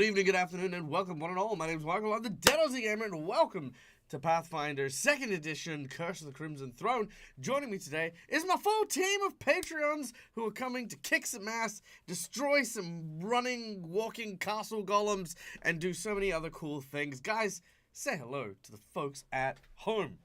good evening, good afternoon, and welcome one and all. My name is Michael, I'm the Dead Gamer, and welcome to Pathfinder 2nd Edition, Curse of the Crimson Throne. Joining me today is my full team of Patreons who are coming to kick some ass, destroy some running, walking castle golems, and do so many other cool things. Guys, say hello to the folks at home.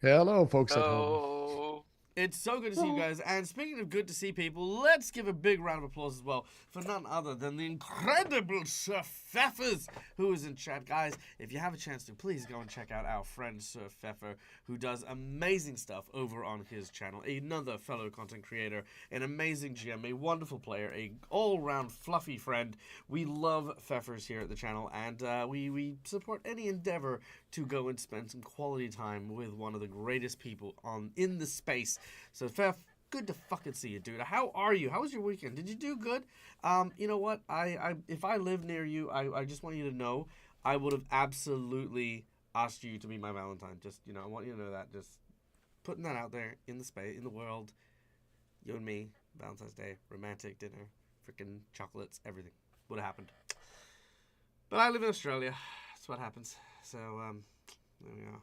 Hello, folks at home. Oh, It's so good to see you guys, and speaking of good to see people, let's give a big round of applause as well for none other than the incredible Sir Pfeffers, who is in chat. Guys, if you have a chance to, please go and check out our friend Sir Pfeffer, who does amazing stuff over on his channel. Another fellow content creator, an amazing GM, a wonderful player, a all-round fluffy friend. We love Pfeffers here at the channel, and we support any endeavor to go and spend some quality time with one of the greatest people in the space. So, Pfeff, good to fucking see you, dude. How are you? How was your weekend? Did you do good? You know what? If I lived near you, I just want you to know I would have absolutely asked you to be my Valentine. Just, I want you to know that. Just putting that out there in the space, in the world. You and me, Valentine's Day, romantic dinner, freaking chocolates, everything would have happened. But I live in Australia. That's what happens. So, there we are.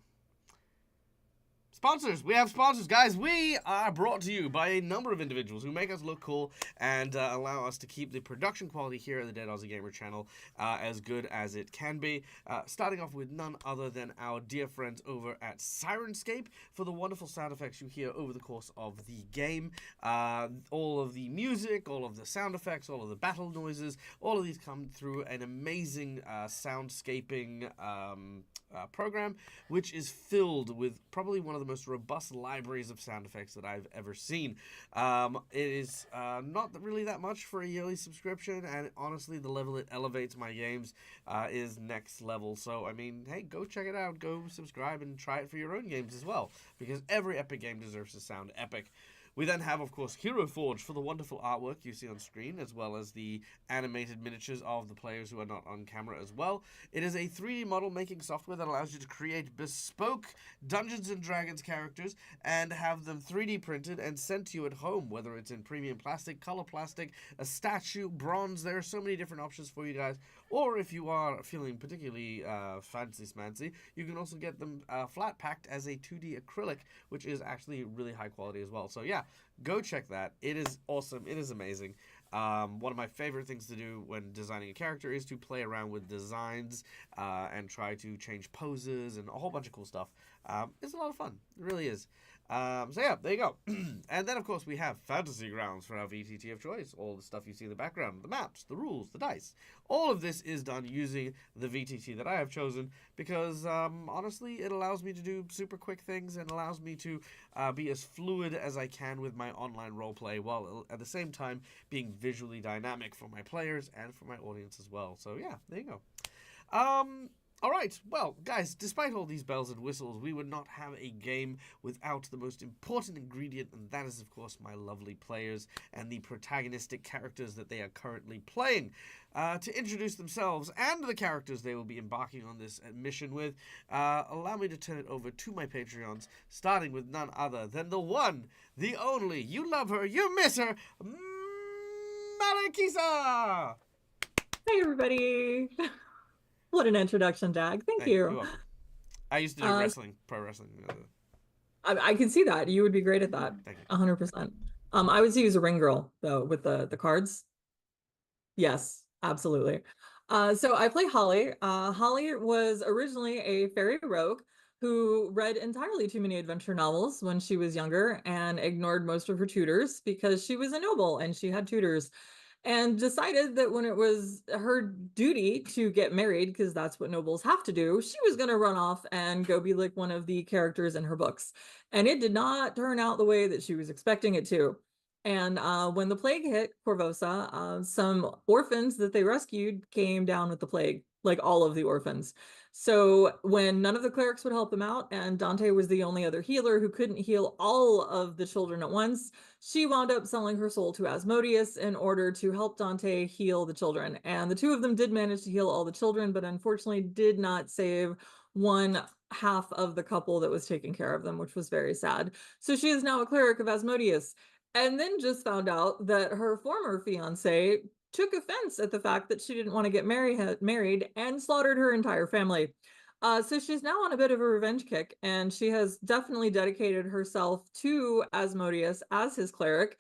Sponsors! We have sponsors, guys. We are brought to you by a number of individuals who make us look cool and allow us to keep the production quality here at the Dead Aussie Gamer channel as good as it can be. Starting off with none other than our dear friends over at Sirenscape for the wonderful sound effects you hear over the course of the game. All of the music, all of the sound effects, all of the battle noises, all of these come through an amazing soundscaping program, which is filled with probably one of the most robust libraries of sound effects that I've ever seen. It is not really that much for a yearly subscription, and honestly, the level it elevates my games is next level. So, I mean, hey, go check it out. Go subscribe and try it for your own games as well, because every epic game deserves to sound epic. We then have, of course, Hero Forge for the wonderful artwork you see on screen, as well as the animated miniatures of the players who are not on camera as well. It is a 3D model making software that allows you to create bespoke Dungeons & Dragons characters and have them 3D printed and sent to you at home, whether it's in premium plastic, color plastic, a statue, bronze. There are so many different options for you guys. Or if you are feeling particularly fancy-smancy, you can also get them flat packed as a 2D acrylic, which is actually really high quality as well. So yeah, go check that. It is awesome. It is amazing. One of my favorite things to do when designing a character is to play around with designs and try to change poses and a whole bunch of cool stuff. It's a lot of fun. It really is. So yeah, there you go. And then, of course, we have Fantasy Grounds for our VTT of choice. All the stuff you see in the background, the maps, the rules, the dice. All of this is done using the VTT that I have chosen because, honestly, it allows me to do super quick things and allows me to be as fluid as I can with my online roleplay while at the same time being visually dynamic for my players and for my audience as well. So yeah, there you go. Alright, well, guys, despite all these bells and whistles, we would not have a game without the most important ingredient, and that is, of course, my lovely players and the protagonistic characters that they are currently playing. To introduce themselves and the characters they will be embarking on this mission with, allow me to turn it over to my Patreons, starting with none other than the one, the only, you love her, you miss her, Malakisa! Hey, everybody. What an introduction, Dag. Thank you. You're welcome. I used to do wrestling, pro wrestling. I can see that. You would be great at that. Thank you. 100%. I would use a ring girl, though, with the cards. Yes, absolutely. So I play Holly. Holly was originally a fairy rogue who read entirely too many adventure novels when she was younger and ignored most of her tutors because she was a noble and she had tutors, and decided that when it was her duty to get married, because that's what nobles have to do, she was going to run off and go be like one of the characters in her books. And it did not turn out the way that she was expecting it to. And when the plague hit Corvosa, some orphans that they rescued came down with the plague, like all of the orphans. So when none of the clerics would help them out, and Dante was the only other healer who couldn't heal all of the children at once, she wound up selling her soul to Asmodeus in order to help Dante heal the children. And the two of them did manage to heal all the children, but unfortunately did not save one half of the couple that was taking care of them, which was very sad. So she is now a cleric of Asmodeus. And then just found out that her former fiance took offense at the fact that she didn't want to get married and slaughtered her entire family. So she's now on a bit of a revenge kick, and she has definitely dedicated herself to Asmodeus as his cleric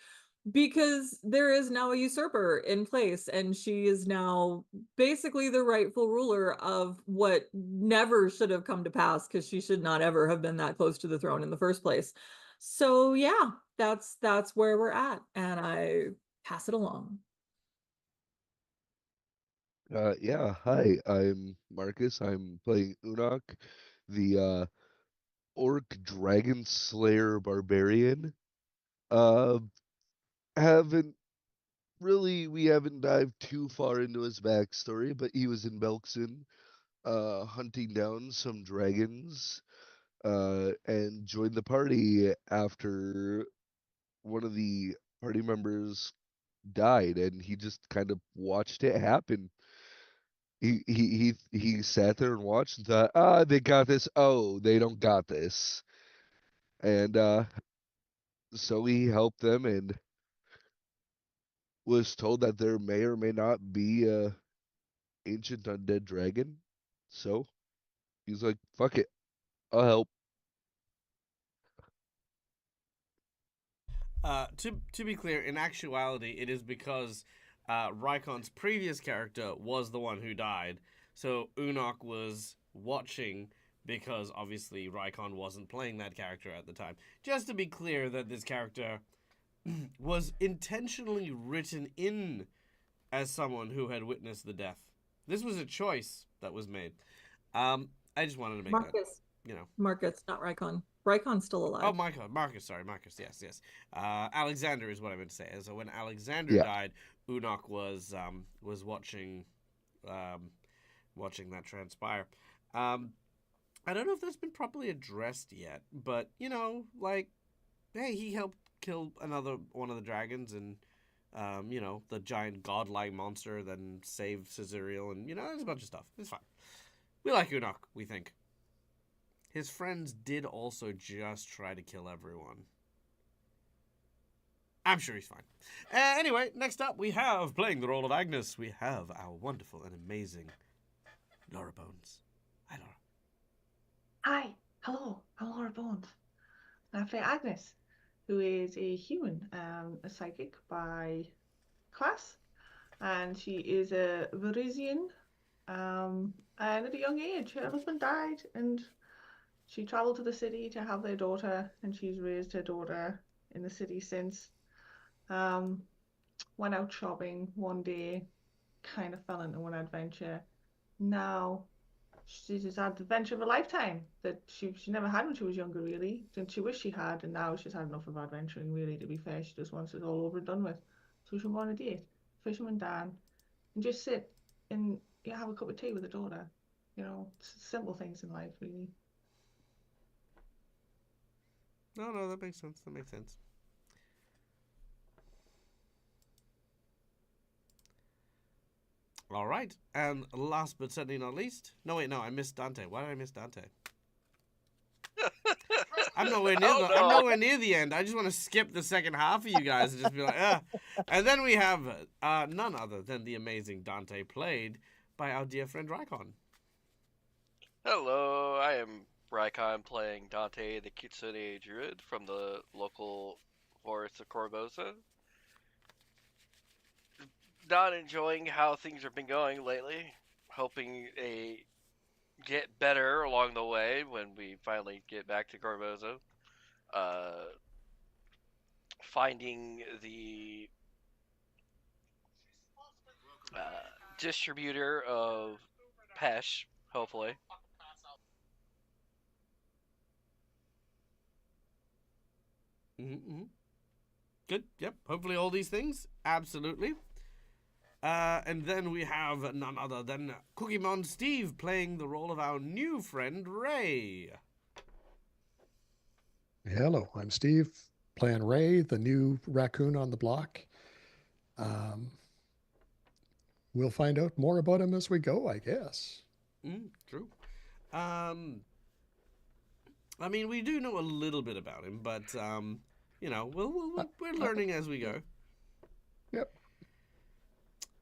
because there is now a usurper in place, and she is now basically the rightful ruler of what never should have come to pass because she should not ever have been that close to the throne in the first place. So yeah, that's where we're at, and I pass it along. Yeah, hi, I'm Marcus. I'm playing Unok, the Orc Dragon Slayer Barbarian. Uh, haven't we haven't dived too far into his backstory, but he was in Belkson, hunting down some dragons, and joined the party after one of the party members died, and he just kind of watched it happen. He sat there and watched and thought, they got this. Oh, they don't got this. And so he helped them and was told that there may or may not be a ancient undead dragon. So he's like, fuck it, I'll help. To be clear, in actuality, it is because Rykon's previous character was the one who died. So Unok was watching because obviously Rykon wasn't playing that character at the time. Just to be clear that this character was intentionally written in as someone who had witnessed the death. This was a choice that was made. I just wanted to make that, Marcus, you know. Marcus, not Rykon. Rykon's still Oh, alive. Marcus, sorry, Marcus, yes, yes. Alexander is what I meant to say. So when Alexander Yeah. died, Unok was um, watching that transpire. Um, I don't know if that's been properly addressed yet, but like, hey, he helped kill another one of the dragons, and the giant godlike monster, then saved Caesariel, and there's a bunch of stuff. It's fine. We like Unok, we think. His friends did also just try to kill everyone. I'm sure he's fine. Anyway, next up we have, playing the role of Agnes, we have our wonderful and amazing Laura Bones. Hi, Laura. Hi, hello, I'm Laura Bones. I play Agnes, who is a human, a psychic by class, and she is a Varisian. And at a young age, her husband died, and she traveled to the city to have their daughter, and she's raised her daughter in the city since. Um, Went out shopping one day, kind of fell into an adventure. Now she's just had the adventure of a lifetime that she never had when she was younger, really. And she wished she had, and now she's had enough of adventuring, really, to be fair. She just wants it all over and done with. So she went on a date, Fisherman Dan, and just sit and have a cup of tea with her daughter. Simple things in life, really. No, that makes sense. That makes sense. All right, and last but certainly not least, no wait, no, I missed Dante. Why did I miss Dante? I'm nowhere near Oh, the. no. I'm nowhere near the end. I just want to skip the second half of you guys and just be like, And then we have none other than the amazing Dante, played by our dear friend Rykon. Hello, I am Rykon playing Dante, the Kitsune Druid from the local forest of Corvosa. Not enjoying how things have been going lately. Hoping they get better along the way when we finally get back to Corvosa. Finding the distributor of Pesh, hopefully. Mm-hmm. Good. Yep. Hopefully, all these things. Absolutely. And then we have none other than Cookiemon Steve playing the role of our new friend Ray. Hello, I'm Steve, playing Ray, the new raccoon on the block. We'll find out more about him as we go, I guess. True. I mean, we do know a little bit about him, but we're learning as we go. Yep.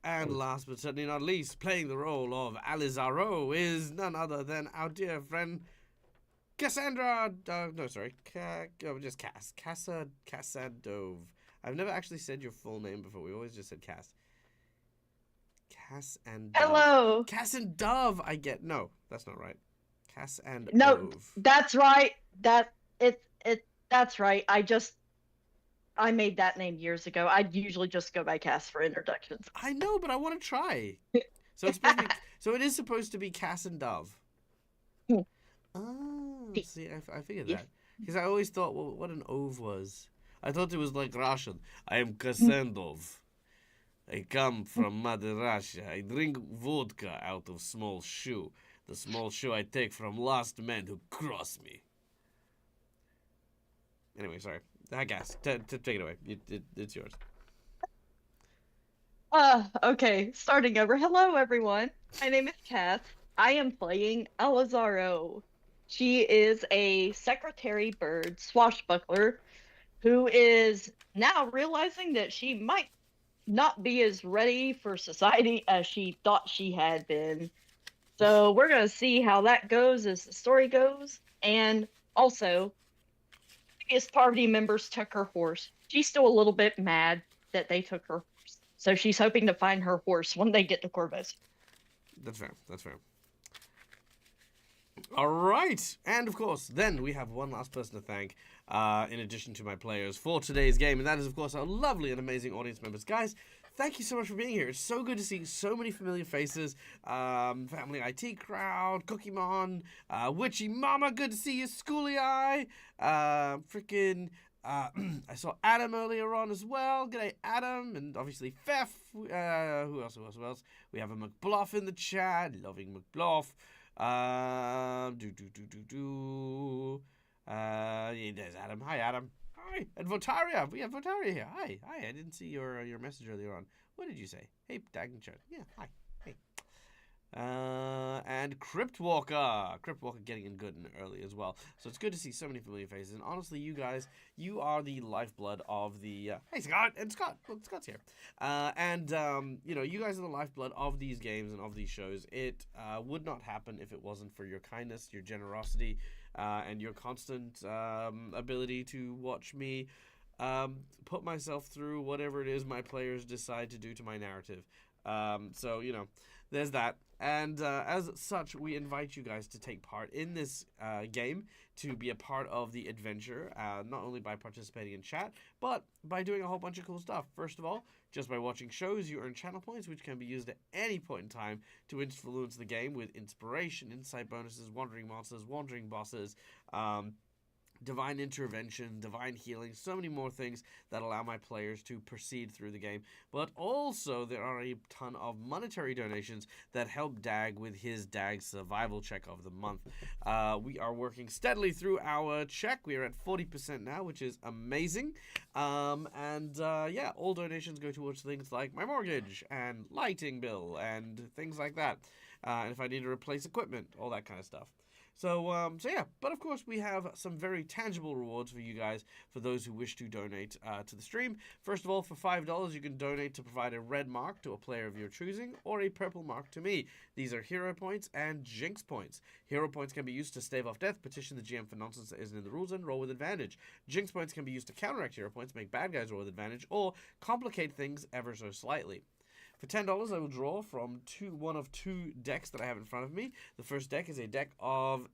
And last but certainly not least, playing the role of Alizaro is none other than our dear friend Cassandra. Just Cassadove. I've never actually said your full name before. We always just said Cass. Cass and Dove. Hello. Cass and Dove. I get no. That's not right. Cass and No, Ove. that's right. That's right. I made that name years ago. I'd usually just go by Cass for introductions. I know, but I want to try. So it's supposed to be, so it is supposed to be Cass and Dove. Oh, see, I figured that because I always thought, well, what an Ove was. I thought it was like Russian. I am Kassandov. I come from Mother Russia. I drink vodka out of small shoe. The small shoe I take from lost men who cross me. Anyway, sorry. I guess. Take it away. It's yours. Okay, starting over. Hello, everyone. My name is Cass. I am playing Alizaro. She is a secretary bird swashbuckler who is now realizing that she might not be as ready for society as she thought she had been. So we're going to see how that goes as the story goes. And also, previous party members took her horse. She's still a little bit mad that they took her horse. So she's hoping to find her horse when they get to Corvus. That's fair. That's fair. All right. And, of course, then we have one last person to thank, in addition to my players, for today's game. And that is, of course, our lovely and amazing audience members. Guys, thank you so much for being here. It's so good to see so many familiar faces. Family IT Crowd, Cookie Mon, Witchy Mama, good to see you. Schooly Eye, I saw Adam earlier on as well. G'day, Adam. And obviously, Fef. Who else? We have a McBluff in the chat. Loving McBluff. There's Adam. Hi, Adam. Hi. And Votaria. We have Votaria here. Hi. I didn't see your message earlier on. What did you say? Hey, Dagenchart. Yeah. Hi. Hey. And Cryptwalker getting in good and early as well. So it's good to see so many familiar faces. And honestly, you guys, you are the lifeblood of the. Hey, Scott and Scott. Well, Scott's here. You guys are the lifeblood of these games and of these shows. It would not happen if it wasn't for your kindness, your generosity, and your constant ability to watch me put myself through whatever it is my players decide to do to my narrative. There's that. And as such, we invite you guys to take part in this game, to be a part of the adventure, not only by participating in chat, but by doing a whole bunch of cool stuff. First of all, just by watching shows, you earn channel points, which can be used at any point in time to influence the game with inspiration, insight bonuses, wandering monsters, wandering bosses, divine intervention, divine healing, so many more things that allow my players to proceed through the game. But also, there are a ton of monetary donations that help Dag with his Dag survival check of the month. We are working steadily through our check. We are at 40% now, which is amazing. All donations go towards things like my mortgage and lighting bill and things like that. And if I need to replace equipment, all that kind of stuff. But of course we have some very tangible rewards for you guys, for those who wish to donate to the stream. First of all, for $5, you can donate to provide a red mark to a player of your choosing, or a purple mark to me. These are hero points and jinx points. Hero points can be used to stave off death, petition the GM for nonsense that isn't in the rules, and roll with advantage. Jinx points can be used to counteract hero points, make bad guys roll with advantage, or complicate things ever so slightly. For $10, I will draw from one of two decks that I have in front of me. The first deck is a deck of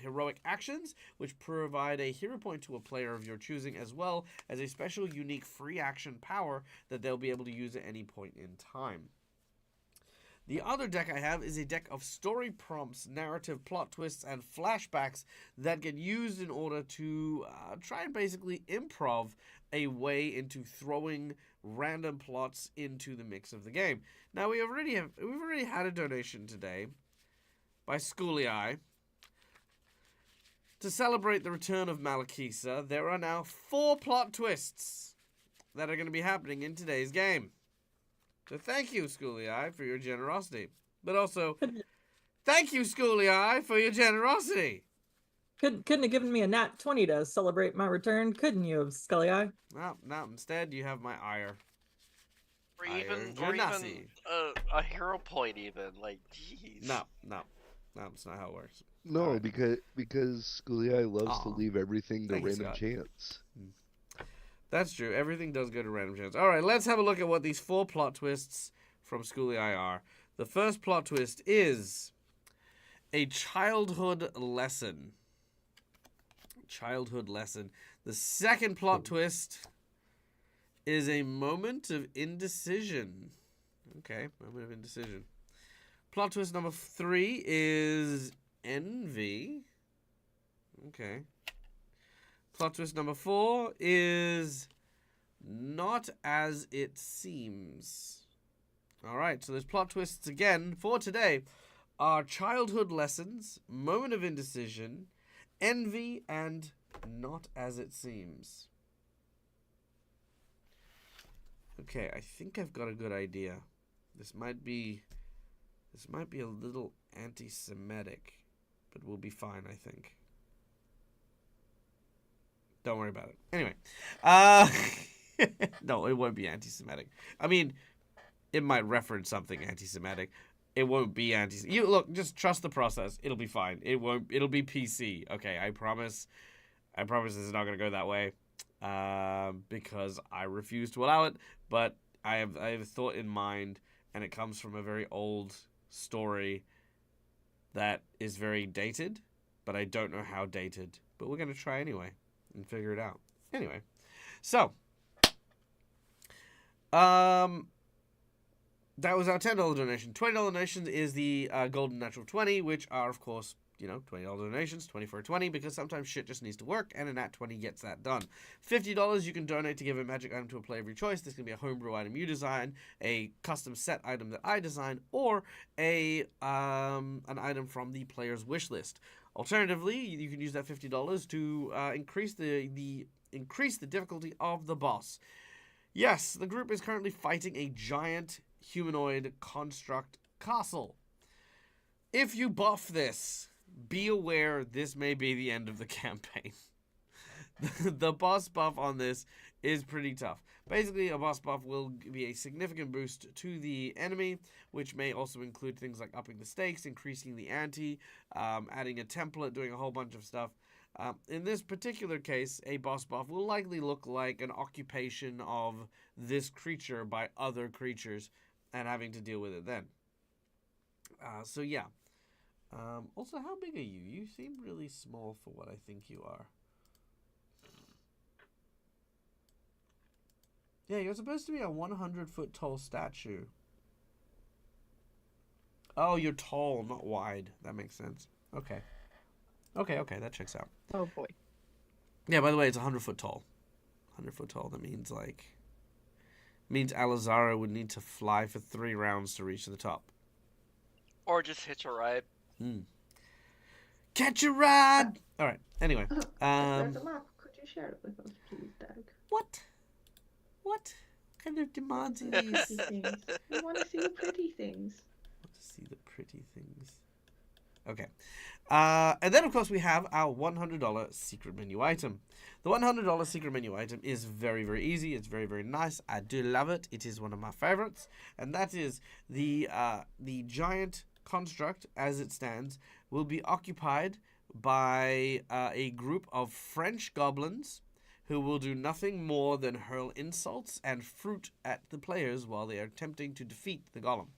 heroic actions, which provide a hero point to a player of your choosing, as well as a special, unique, free action power that they'll be able to use at any point in time. The other deck I have is a deck of story prompts, narrative plot twists, and flashbacks that get used in order to try and basically improv a way into throwing random plots into the mix of the game. Now we've already had a donation today by Schooly Eye. To celebrate the return of Malakisa, there are now 4 plot twists that are going to be happening in today's game. So thank you, Schooly Eye, for your generosity. But also, thank you, Schooly Eye, for your generosity. Couldn't have given me a nat 20 to celebrate my return, couldn't you, Scully Eye? No, instead you have my ire. Or Iron even Genasi. a hero point even. Like, jeez. No, that's not how it works. No, Alright. because Schoolie loves to Aw. leave everything to Thank you, random Scott. chance. That's true. Everything does go to random chance. All right, let's have a look at what these 4 plot twists from Schoolie are. The first plot twist is a childhood lesson. Childhood lesson. The second plot twist is a moment of indecision. Okay, moment of indecision. Plot twist number 3 is envy. Okay. Plot twist number 4 is not as it seems. All right, so there's plot twists again for today are childhood lessons, moment of indecision, envy, and not as it seems. Okay, I think I've got a good idea. This might be a little anti-Semitic, but we'll be fine, I think. Don't worry about it. Anyway, no, it won't be anti-Semitic. I mean, it might reference something anti-Semitic. It won't be You look, just trust the process. It'll be fine. It won't. It'll be PC. Okay, I promise. I promise this is not gonna go that way, because I refuse to allow it. But I have a thought in mind, and it comes from a very old story that is very dated, but I don't know how dated. But we're gonna try anyway and figure it out. Anyway, so that was our $10 donation. $20 donation is the golden natural 20, which are, of course, you know, $20 donations, 20 for a 20, because sometimes shit just needs to work, and a nat 20 gets that done. $50 you can donate to give a magic item to a player of your choice. This can be a homebrew item you design, a custom set item that I design, or an item from the player's wish list. Alternatively, you can use that $50 to increase the difficulty of the boss. Yes, the group is currently fighting a giant humanoid construct castle. If you buff this, be aware this may be the end of the campaign. The boss buff on this is pretty tough. Basically, a boss buff will be a significant boost to the enemy, which may also include things like upping the stakes, increasing the ante, adding a template, doing a whole bunch of stuff. In this particular case, a boss buff will likely look like an occupation of this creature by other creatures and having to deal with it then. So yeah. Also, how big are you? You seem really small for what I think you are. Yeah, you're supposed to be a 100-foot tall statue. Oh, you're tall, not wide. That makes sense. Okay. Okay, that checks out. Oh boy. Yeah, by the way, it's 100-foot tall. 100-foot tall, that means means Alizara would need to fly for 3 rounds to reach the top. Or just hitch a ride. Catch a ride! Alright, anyway. There's a map. Could you share it with us, please, Doug? What kind of demands are Pretty these? things. We want to see the pretty things. To see the pretty things. Okay. And then, of course, we have our $100 secret menu item. The $100 secret menu item is very, very easy. It's very, very nice. I do love it. It is one of my favorites. And that is the giant construct, as it stands, will be occupied by a group of French goblins who will do nothing more than hurl insults and fruit at the players while they are attempting to defeat the golem.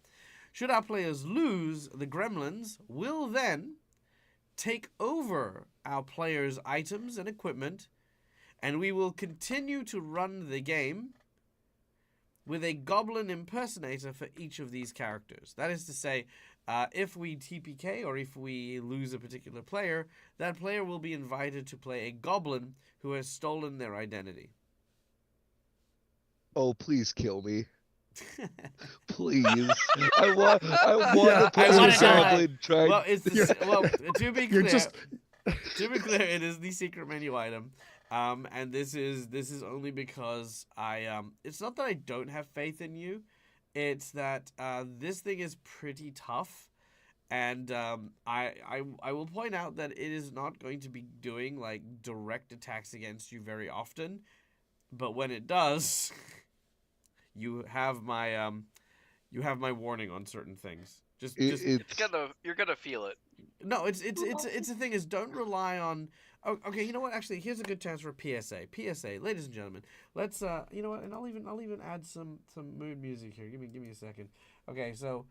Should our players lose, the gremlins will then take over our players' items and equipment, and we will continue to run the game with a goblin impersonator for each of these characters. That is to say, if we TPK or if we lose a particular player, that player will be invited to play a goblin who has stolen their identity. Oh, please kill me. Please. I want to play I wanna a die. goblin trying. Well, to be You're clear, just it is the secret menu item. And this is only because it's not that I don't have faith in you. It's that this thing is pretty tough, and I will point out that it is not going to be doing like direct attacks against you very often, but when it does, you have my warning on certain things. Just You're gonna feel it. no, it's the thing is, don't rely on. Oh, okay, you know what? Actually, here's a good chance for a PSA. PSA, ladies and gentlemen. Let's you know what? And I'll even add some mood music here. Give me a second. Okay, so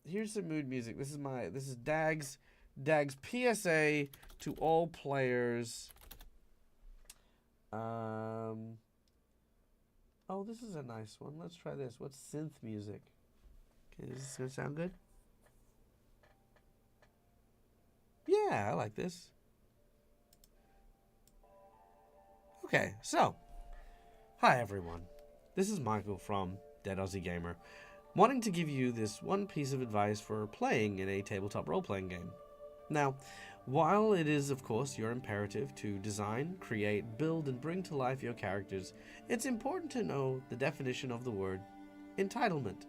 here's some mood music. This is Dag's PSA to all players. Oh, this is a nice one. Let's try this. What's synth music? Okay, is this gonna sound good? Yeah, I like this. Okay, so, hi everyone. This is Michael from Dead Aussie Gamer, wanting to give you this one piece of advice for playing in a tabletop role-playing game. Now, while it is, of course, your imperative to design, create, build, and bring to life your characters, it's important to know the definition of the word entitlement.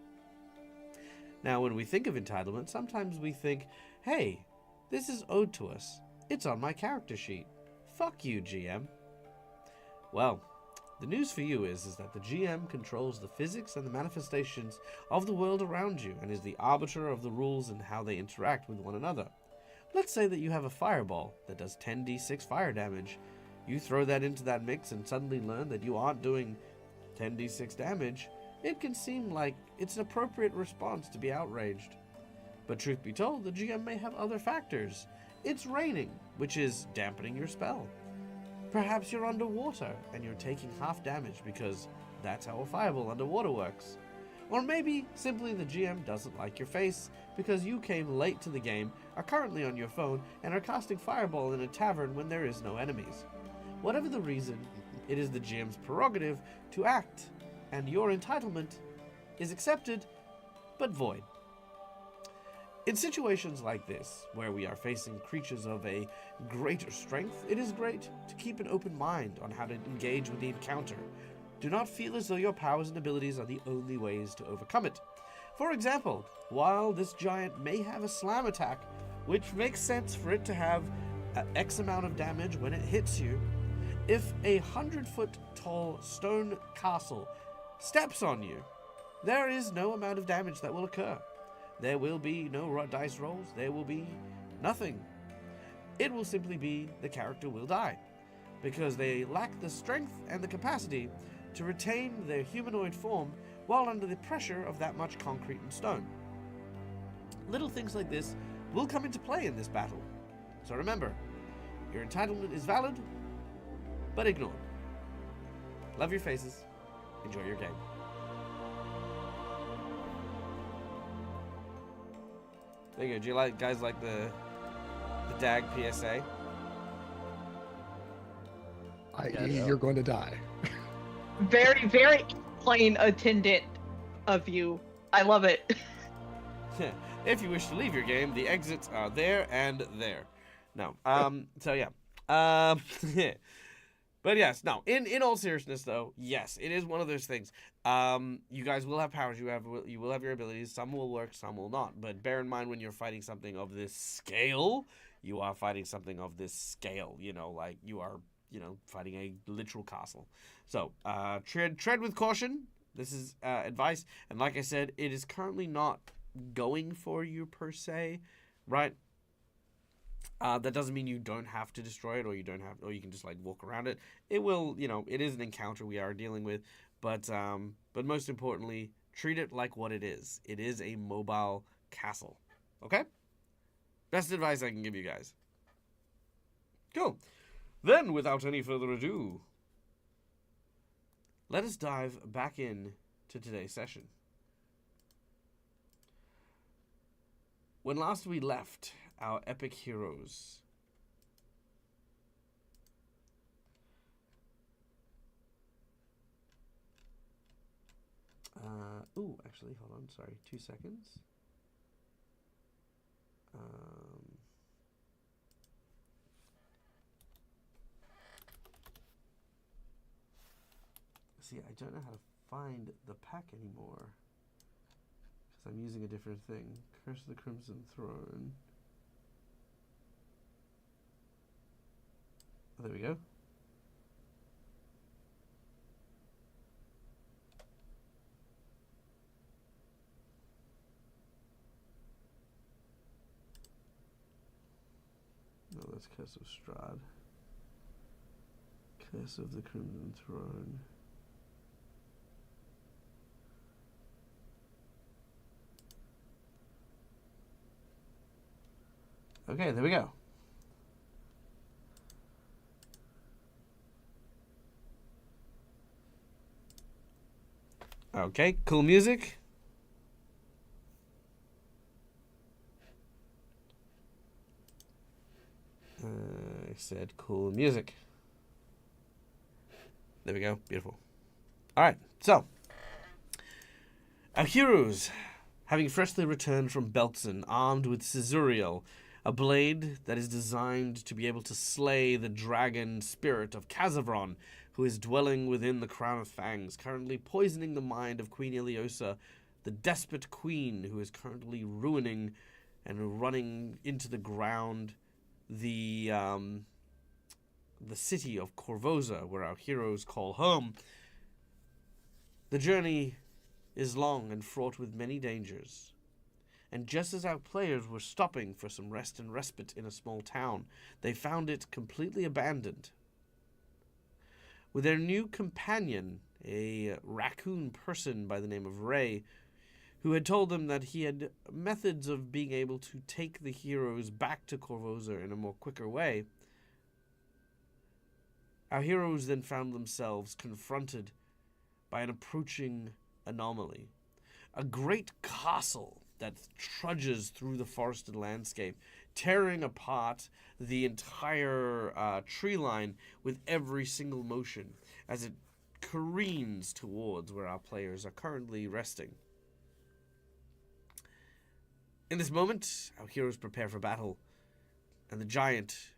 Now, when we think of entitlement, sometimes we think, hey, this is owed to us. It's on my character sheet. Fuck you, GM. Well, the news for you is that the GM controls the physics and the manifestations of the world around you and is the arbiter of the rules and how they interact with one another. Let's say that you have a fireball that does 10d6 fire damage. You throw that into that mix and suddenly learn that you aren't doing 10d6 damage. It can seem like it's an appropriate response to be outraged. But truth be told, the GM may have other factors. It's raining, which is dampening your spell. Perhaps you're underwater and you're taking half damage because that's how a fireball underwater works. Or maybe simply the GM doesn't like your face because you came late to the game, are currently on your phone, and are casting fireball in a tavern when there is no enemies. Whatever the reason, it is the GM's prerogative to act, and your entitlement is accepted but void. In situations like this, where we are facing creatures of a greater strength, it is great to keep an open mind on how to engage with the encounter. Do not feel as though your powers and abilities are the only ways to overcome it. For example, while this giant may have a slam attack, which makes sense for it to have X amount of damage when it hits you, if a 100-foot tall stone castle steps on you, there is no amount of damage that will occur. There will be no dice rolls. There will be nothing. It will simply be the character will die because they lack the strength and the capacity to retain their humanoid form while under the pressure of that much concrete and stone. Little things like this will come into play in this battle. So remember, your entitlement is valid, but ignored. Love your faces. Enjoy your game. There you go. Do you guys like the DAG PSA? You're going to die. Very, very plain attendant of you. I love it. If you wish to leave your game, the exits are there and there. No. So yeah. But yes, no. In all seriousness, though, yes, it is one of those things. You guys will have powers. You will have your abilities. Some will work, some will not. But bear in mind when you're fighting something of this scale, you are fighting something of this scale. You know, like you are, fighting a literal castle. So tread with caution. This is advice, and like I said, it is currently not going for you per se, right? That doesn't mean you don't have to destroy it, or you can just like walk around it. It will, it is an encounter we are dealing with, but most importantly, treat it like what it is. It is a mobile castle. Okay? Best advice I can give you guys. Cool. Then, without any further ado, let us dive back in to today's session. When last we left our epic heroes, actually, hold on, sorry, 2 seconds. See, I don't know how to find the pack anymore because I'm using a different thing. Curse of the Crimson Throne. Oh, there we go. That's Curse of Strahd. Curse of the Crimson Throne. Okay, there we go. Okay, cool music. I said cool music. There we go. Beautiful. Alright, so. Our heroes, having freshly returned from Beltzen, armed with Caesuriel, a blade that is designed to be able to slay the dragon spirit of Khazavron, who is dwelling within the Crown of Fangs, currently poisoning the mind of Queen Iliosa, the despot queen who is currently ruining and running into the ground the city of Corvosa, where our heroes call home. The journey is long and fraught with many dangers. And just as our players were stopping for some rest and respite in a small town, they found it completely abandoned. With their new companion, a raccoon person by the name of Ray, who had told them that he had methods of being able to take the heroes back to Corvosa in a more quicker way, our heroes then found themselves confronted by an approaching anomaly. A great castle that trudges through the forested landscape, tearing apart the entire tree line with every single motion as it careens towards where our players are currently resting. In this moment, our heroes prepare for battle, and the giant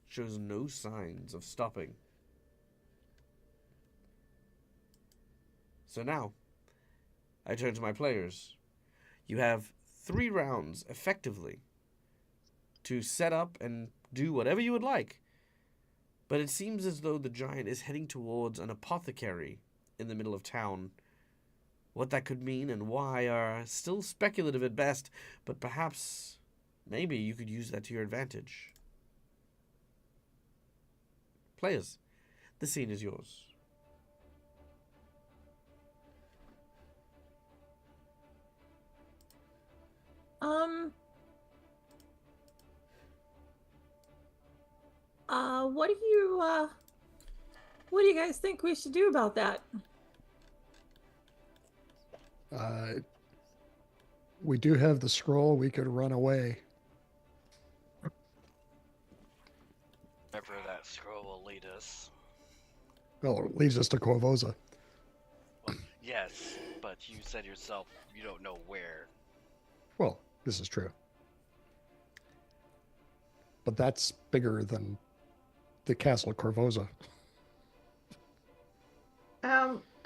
shows no signs of stopping. So now, I turn to my players. You have 3 rounds, effectively, to set up and do whatever you would like. But it seems as though the giant is heading towards an apothecary in the middle of town. What that could mean and why are still speculative at best, but perhaps, maybe you could use that to your advantage. Players, the scene is yours. What do you guys think we should do about that? We do have the scroll. We could run away. Wherever that scroll will lead us. Well, it leads us to Corvosa. Well, yes, but you said yourself you don't know where. Well, this is true. But that's bigger than the castle Corvosa.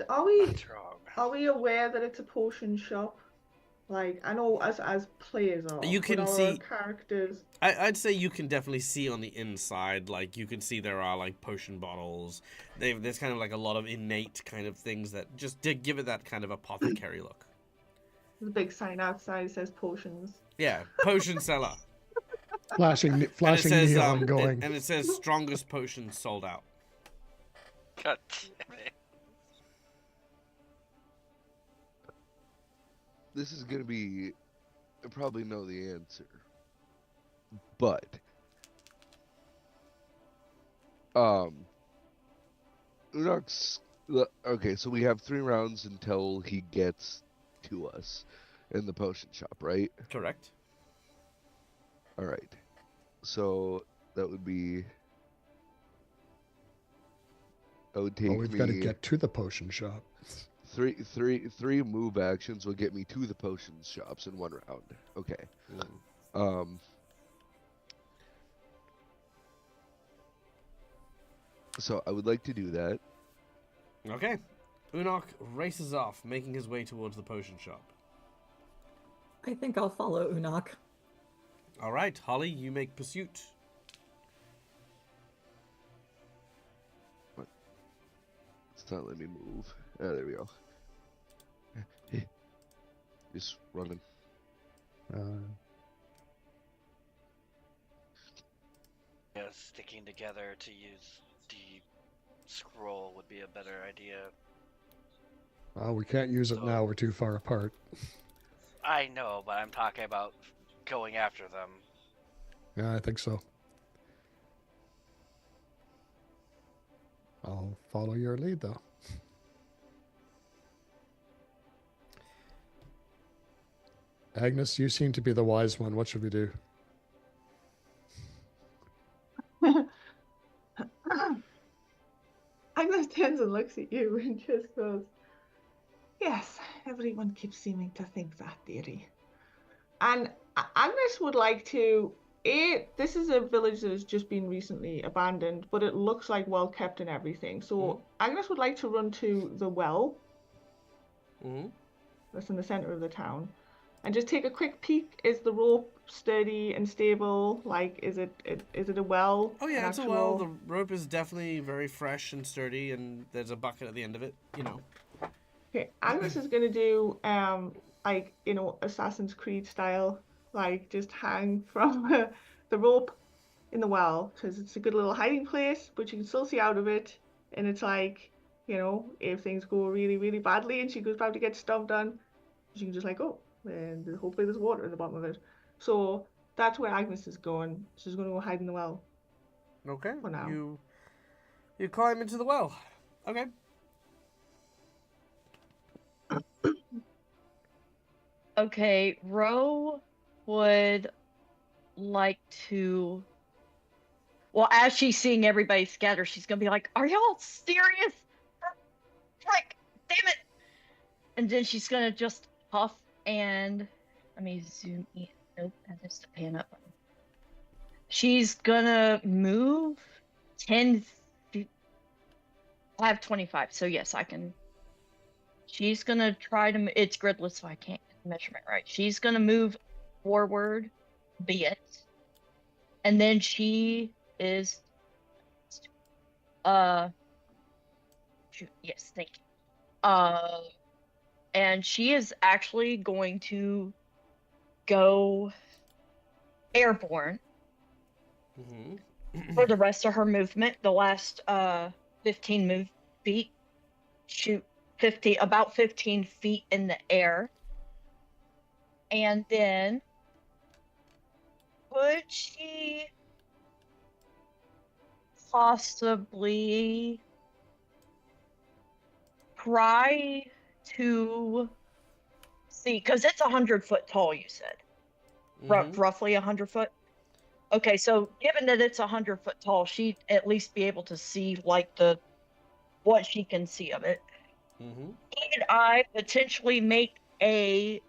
Are we That's wrong. are we aware that it's a potion shop? Like, I know as players are. You can but our see- characters. I'd say you can definitely see on the inside, like, you can see there are, like, potion bottles. There's kind of, like, a lot of innate kind of things that just did give it that kind of apothecary look. There's a big sign outside that says potions. Yeah, potion seller. Flashing And it says, neon going. and it says strongest potions sold out. God damn it. This is gonna be, I probably know the answer, but Unok's okay. So we have 3 rounds until he gets to us in the potion shop, right? Correct. All right. So that would be. That would take Well, we've me. got to get to the potion shop. Three move actions will get me to the potion shops in 1 round. Okay. So I would like to do that. Okay. Unok races off, making his way towards the potion shop. I think I'll follow Unok. All right, Holly, you make pursuit. What? It's not letting me move. Ah, there we go. Just running. sticking together to use the scroll would be a better idea. We can't use it So- now. We're too far apart. I know, but I'm talking about going after them. Yeah, I think so. I'll follow your lead, though. Agnes, you seem to be the wise one. What should we do? Agnes turns and looks at you and just goes, yes, everyone keeps seeming to think that, dearie. And Agnes would like to. This is a village that has just been recently abandoned, but it looks like well kept and everything. So Agnes would like to run to the well that's in the center of the town, and just take a quick peek. Is the rope sturdy and stable? Like, is it a well? Oh yeah, an it's a well. The rope is definitely very fresh and sturdy, and there's a bucket at the end of it. You know. Okay, Agnes is gonna do like, you know, Assassin's Creed style, like just hang from the rope in the well, because it's a good little hiding place, but you can still see out of it. And it's like, you know, if things go really, really badly and she goes about to get stuff done, she can just like, oh, and hopefully there's water in the bottom of it. So that's where Agnes is going. She's gonna go hide in the well. Okay. For now. You climb into the well. Okay. Okay, Ro would like to. Well, as she's seeing everybody scatter, she's gonna be like, "Are y'all serious? Frick, damn it!" And then she's gonna just huff and let me zoom in. Nope, that is the pan up button. She's gonna move 10 feet. I have 25, so yes, I can. She's gonna try to. It's gridless, so I can't get the measurement right. She's gonna move forward, be it, and then she is. Shoot, yes, thank you. And she is actually going to go airborne for the rest of her movement. The last 15 feet, shoot about 15 feet in the air. And then could she possibly try to see, because it's 100 foot tall, you said. Roughly 100 foot. Okay, so given that it's 100 foot tall, she'd at least be able to see like what she can see of it. Could I potentially make a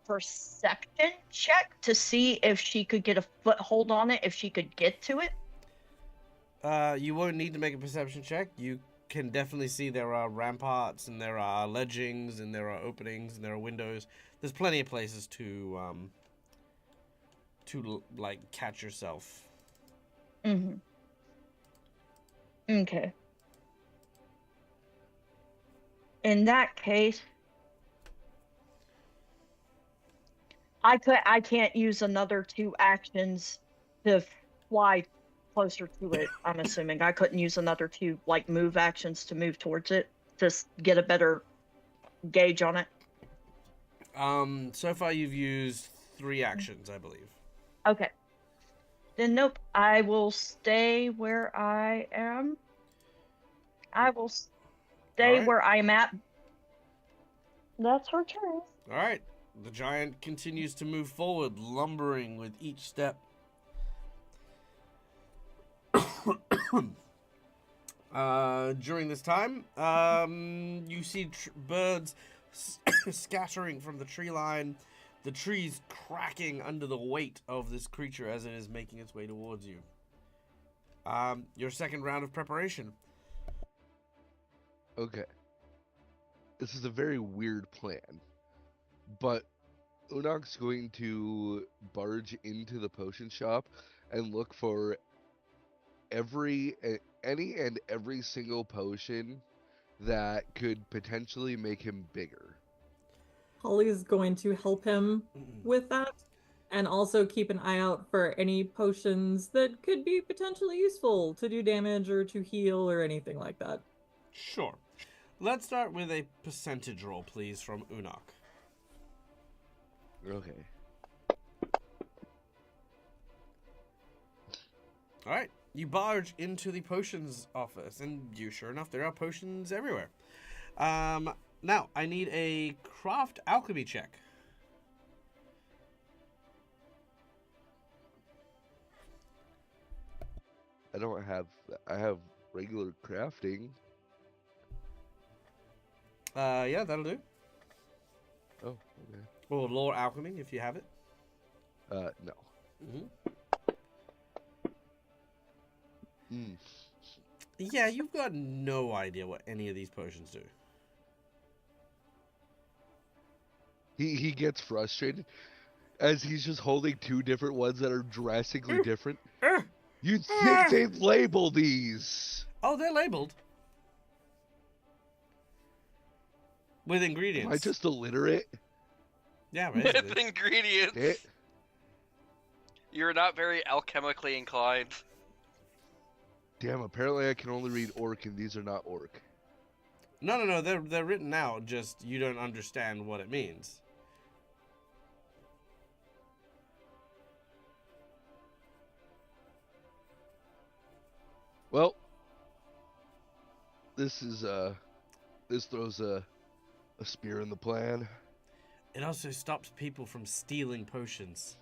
perception check to see if she could get a foothold on it, if she could get to it? You won't need to make a perception check. You can definitely see there are ramparts and there are ledgings and there are openings and there are windows. There's plenty of places to like catch yourself. Okay. In that case, I can't use another 2 actions to fly closer to it. I'm assuming I couldn't use another 2 like move actions to move towards it to get a better gauge on it. So far you've used 3 actions, I believe. Okay. Then nope. I will stay where I am. I will stay where I'm at. That's her turn. All right. The giant continues to move forward, lumbering with each step. During this time, you see birds scattering from the tree line, the trees cracking under the weight of this creature as it is making its way towards you. Your second round of preparation. Okay. This is a very weird plan, but Unok's going to barge into the potion shop and look for any and every single potion that could potentially make him bigger. Holly is going to help him with that. and also keep an eye out for any potions that could be potentially useful to do damage or to heal or anything like that. Sure. Let's start with a percentage roll, please, from Unok. Okay. All right. You barge into the potions office, and sure enough, there are potions everywhere. Now, I need a craft alchemy check. I don't have. I have regular crafting. Yeah, that'll do. Oh, okay. Or lore alchemy, if you have it. No. Mm-hmm. Yeah, you've got no idea what any of these potions do. He gets frustrated as he's just holding two different ones that are drastically different. You'd think they'd label these. Oh, they're labeled. With ingredients. Am I just illiterate? Yeah, basically. With ingredients. It, You're not very alchemically inclined. damn, apparently I can only read orc and these are not orc. No, they're written out, just you don't understand what it means. Well, this throws a spear in the plan. It also stops people from stealing potions.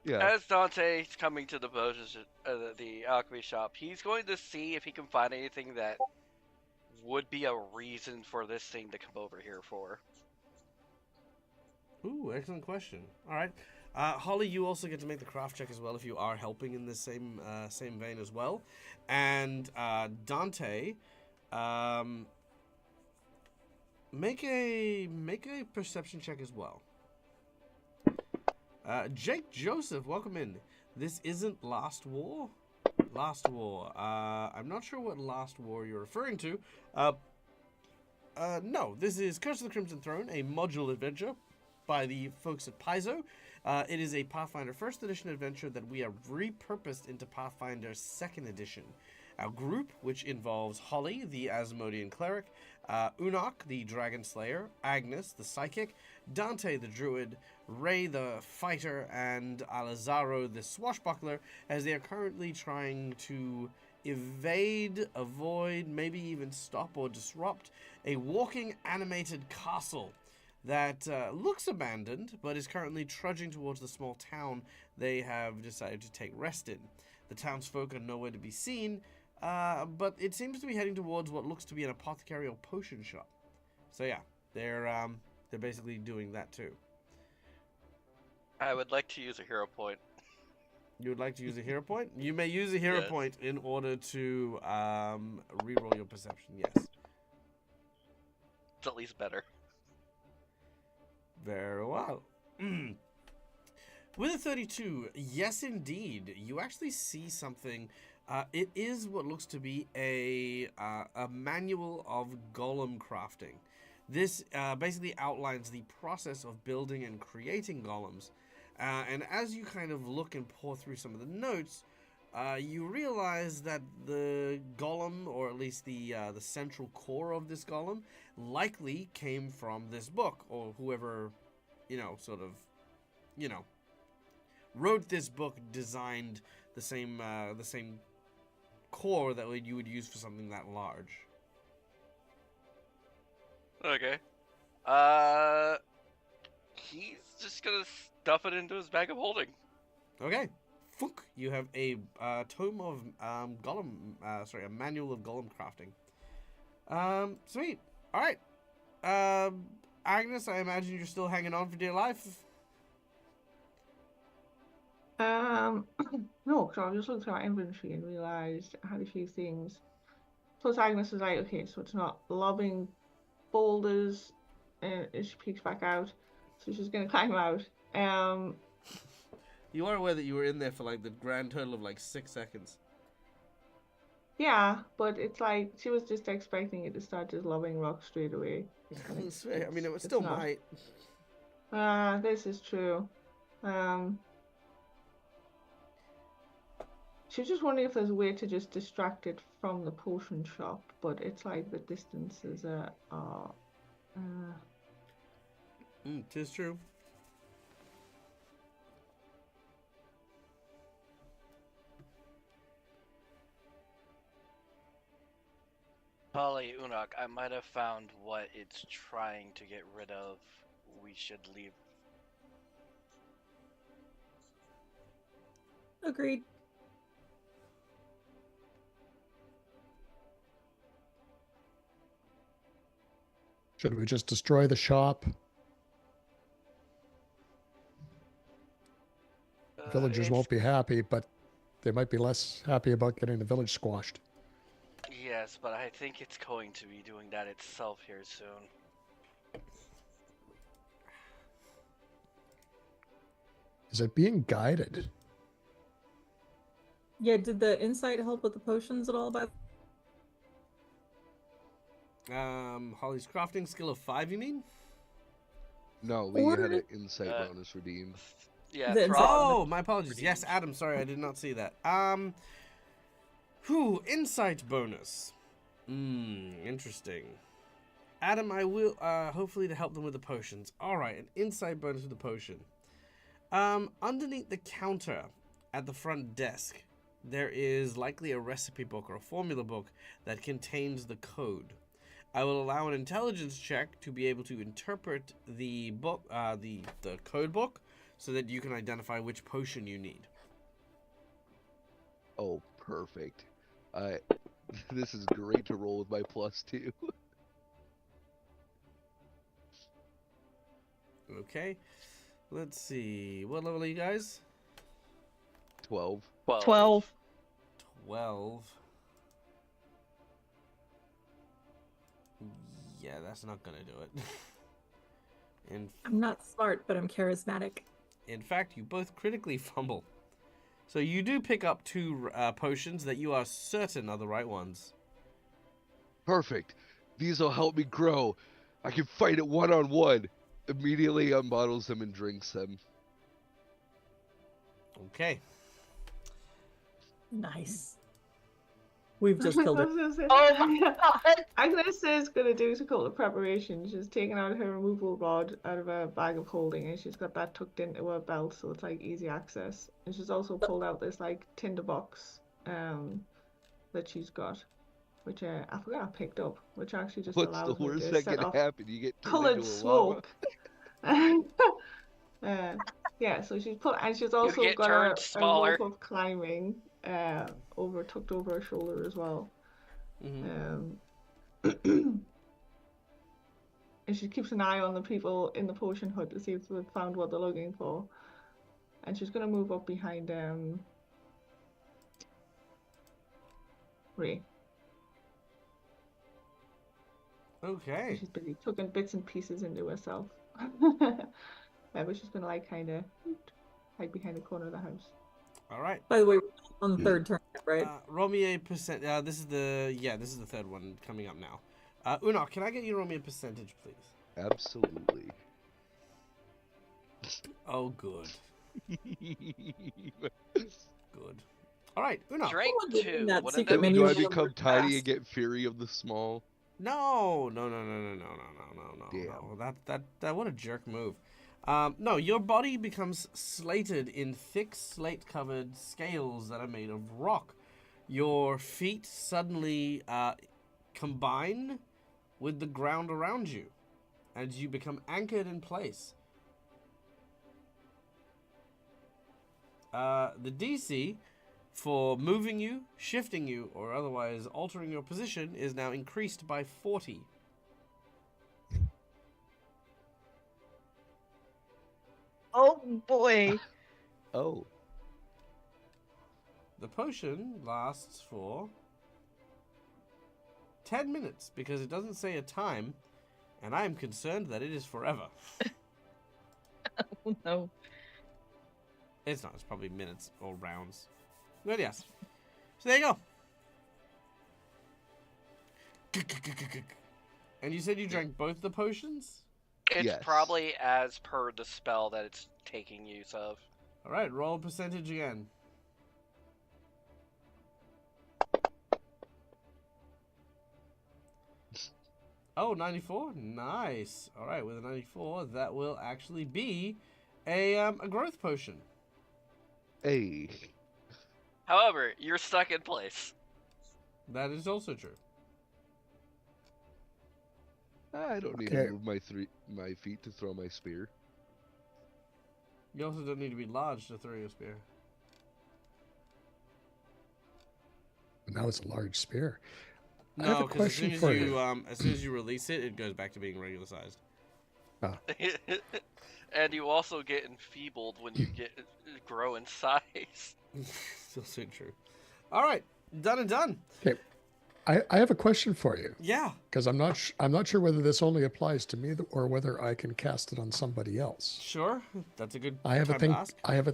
Yeah. As Dante's coming to the the alchemy shop, he's going to see if he can find anything that would be a reason for this thing to come over here for. Ooh, excellent question. All right. Holly, you also get to make the craft check as well if you are helping in this same vein as well. And Dante, make a perception check as well. Jake Joseph, welcome in. This isn't Last War. Last War. I'm not sure what Last War you're referring to. No, this is Curse of the Crimson Throne, a module adventure by the folks at Paizo. It is a Pathfinder 1st Edition adventure that we have repurposed into Pathfinder 2nd Edition. Our group, which involves Holly, the Asmodean cleric, Unok, the Dragon Slayer, Agnes, the psychic, Dante, the druid, Ray, the fighter, and Alazaro, the swashbuckler, as they are currently trying to evade, avoid, maybe even stop or disrupt a walking animated castle that looks abandoned, but is currently trudging towards the small town they have decided to take rest in. The townsfolk are nowhere to be seen, but it seems to be heading towards what looks to be an apothecary or potion shop. So yeah, they're basically doing that too. I would like to use a hero point. You would like to use a hero point? You may use a hero Yes. point in order to reroll your perception, yes. It's at least better. Very well. With a 32, yes indeed, you actually see something. It is what looks to be a manual of golem crafting. This basically outlines the process of building and creating golems. And as you kind of look and pour through some of the notes, you realize that the golem, or at least the central core of this golem, likely came from this book, or whoever, wrote this book designed the same core that you would use for something that large. Okay. He's just gonna stuff it into his bag of holding. Okay. Funk, you have a tome of a manual of golem crafting. Sweet. All right. Agnes, I imagine you're still hanging on for dear life. No, because I was just looking through my inventory and realised I had a few things. Plus Agnes was like, okay, so it's not lobbing boulders as she peeks back out. So she's gonna climb out. You are aware that you were in there for like the grand total of like 6 seconds. Yeah, but it's like she was just expecting it to start just loving rock straight away. And I mean, it it's still not. might. This is true. She was just wondering if there's a way to just distract it from the potion shop, but it's like the distances are Tis true. Holly, Unok, I might have found what it's trying to get rid of. We should leave. Agreed. Should we just destroy the shop? Villagers won't be happy, but they might be less happy about getting the village squashed. Yes, but I think it's going to be doing that itself here soon. Is it being guided? Yeah, did the insight help with the potions at all? Holly's crafting skill of 5, you mean? No, we Or- had an insight bonus redeemed. Yeah, The Throb. inside- Oh, my apologies. Yes, Adam, sorry, I did not see that. Insight bonus. Interesting. Adam, I will, hopefully to help them with the potions. Alright, an insight bonus with the potion. Underneath the counter at the front desk, there is likely a recipe book or a formula book that contains the code. I will allow an intelligence check to be able to interpret the book, the code book, so that you can identify which potion you need. Oh, perfect. This is great to roll with my +2. Okay. Let's see. What level are you guys? 12. 12. 12. Yeah, that's not gonna do it. I'm not smart, but I'm charismatic. In fact, you both critically fumble. So you do pick up 2 potions that you are certain are the right ones. Perfect. These will help me grow. I can fight it one-on-one. Immediately unbottles them and drinks them. Okay. Nice. We've just killed it. Oh my god! Agnes is gonna do a couple of preparations. She's taken out her removal rod out of a bag of holding, and she's got that tucked into her belt, so it's like easy access. And she's also pulled out this like tinder box, that she's got, which I forgot I picked up, which actually just What's the allows me worst to that set can off happen? You get turned colored into a llama. smoke. Yeah, so she's put, and she's also get got turned a smaller. rope of climbing, tucked over her shoulder as well. Mhm. And she keeps an eye on the people in the potion hut to see if they've found what they're looking for. And she's gonna move up behind Ray. Okay. She's busy tucking bits and pieces into herself. But she's gonna like kind of hide behind the corner of the house. All right. By the way, we're on the third turn, right? Roll me a percent. This is the third one coming up now. Unok, can I get you to roll me a percentage, please? Absolutely. Oh, good. Good. All right, Unok. Drake Someone give me 2. that What secret did that menu. Do mean? I Menu become of tiny fast. and get fury of the small? No. Damn. That what a jerk move. No, your body becomes slated in thick slate-covered scales that are made of rock. Your feet suddenly combine with the ground around you, and you become anchored in place. The DC for moving you, shifting you, or otherwise altering your position is now increased by 40. Oh boy. Oh. The potion lasts for 10 minutes because it doesn't say a time, and I am concerned that it is forever. Oh no. It's not, it's probably minutes or rounds. But yes. So there you go. And you said you drank both the potions? It's Yes. probably as per the spell that it's taking use of. All right, roll percentage again. Oh, 94? Nice. All right, with a 94, that will actually be a growth potion. Hey. However, you're stuck in place. That is also true. I don't need Okay. to move my feet to throw my spear. You also don't need to be large to throw your spear. Now it's a large spear. I have No, a because as soon question as for you you. as soon as you release it, it goes back to being regular sized. And you also get enfeebled when you grow in size. Still so true. All right, done and done. Okay, I have a question for you Yeah. because I'm not sure whether this only applies to me or whether I can cast it on somebody else. Sure. That's a good I have a time thing. to ask. I have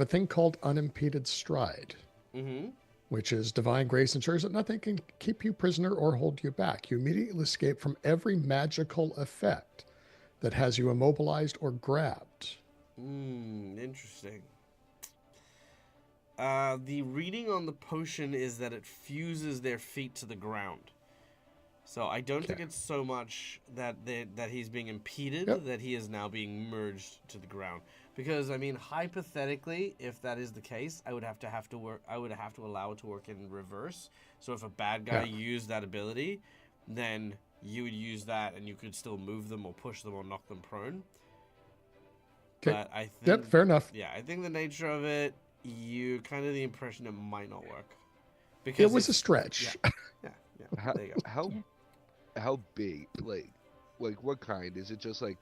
a thing called unimpeded stride, Mm-hmm. which is divine grace ensures that nothing can keep you prisoner or hold you back. You immediately escape from every magical effect that has you immobilized or grabbed. Interesting. The reading on the potion is that it fuses their feet to the ground. So I don't think it's so much that he's being impeded, that he is now being merged to the ground. Because I mean, hypothetically, if that is the case, I would have to allow it to work in reverse. So if a bad guy used that ability, then you would use that, and you could still move them or push them or knock them prone. Okay. But I think, Yep, fair enough. Yeah, I think the nature of it, you kind of the impression it might not work. Because It was a stretch. Yeah. How There you go. how big? Like what kind? Is it just like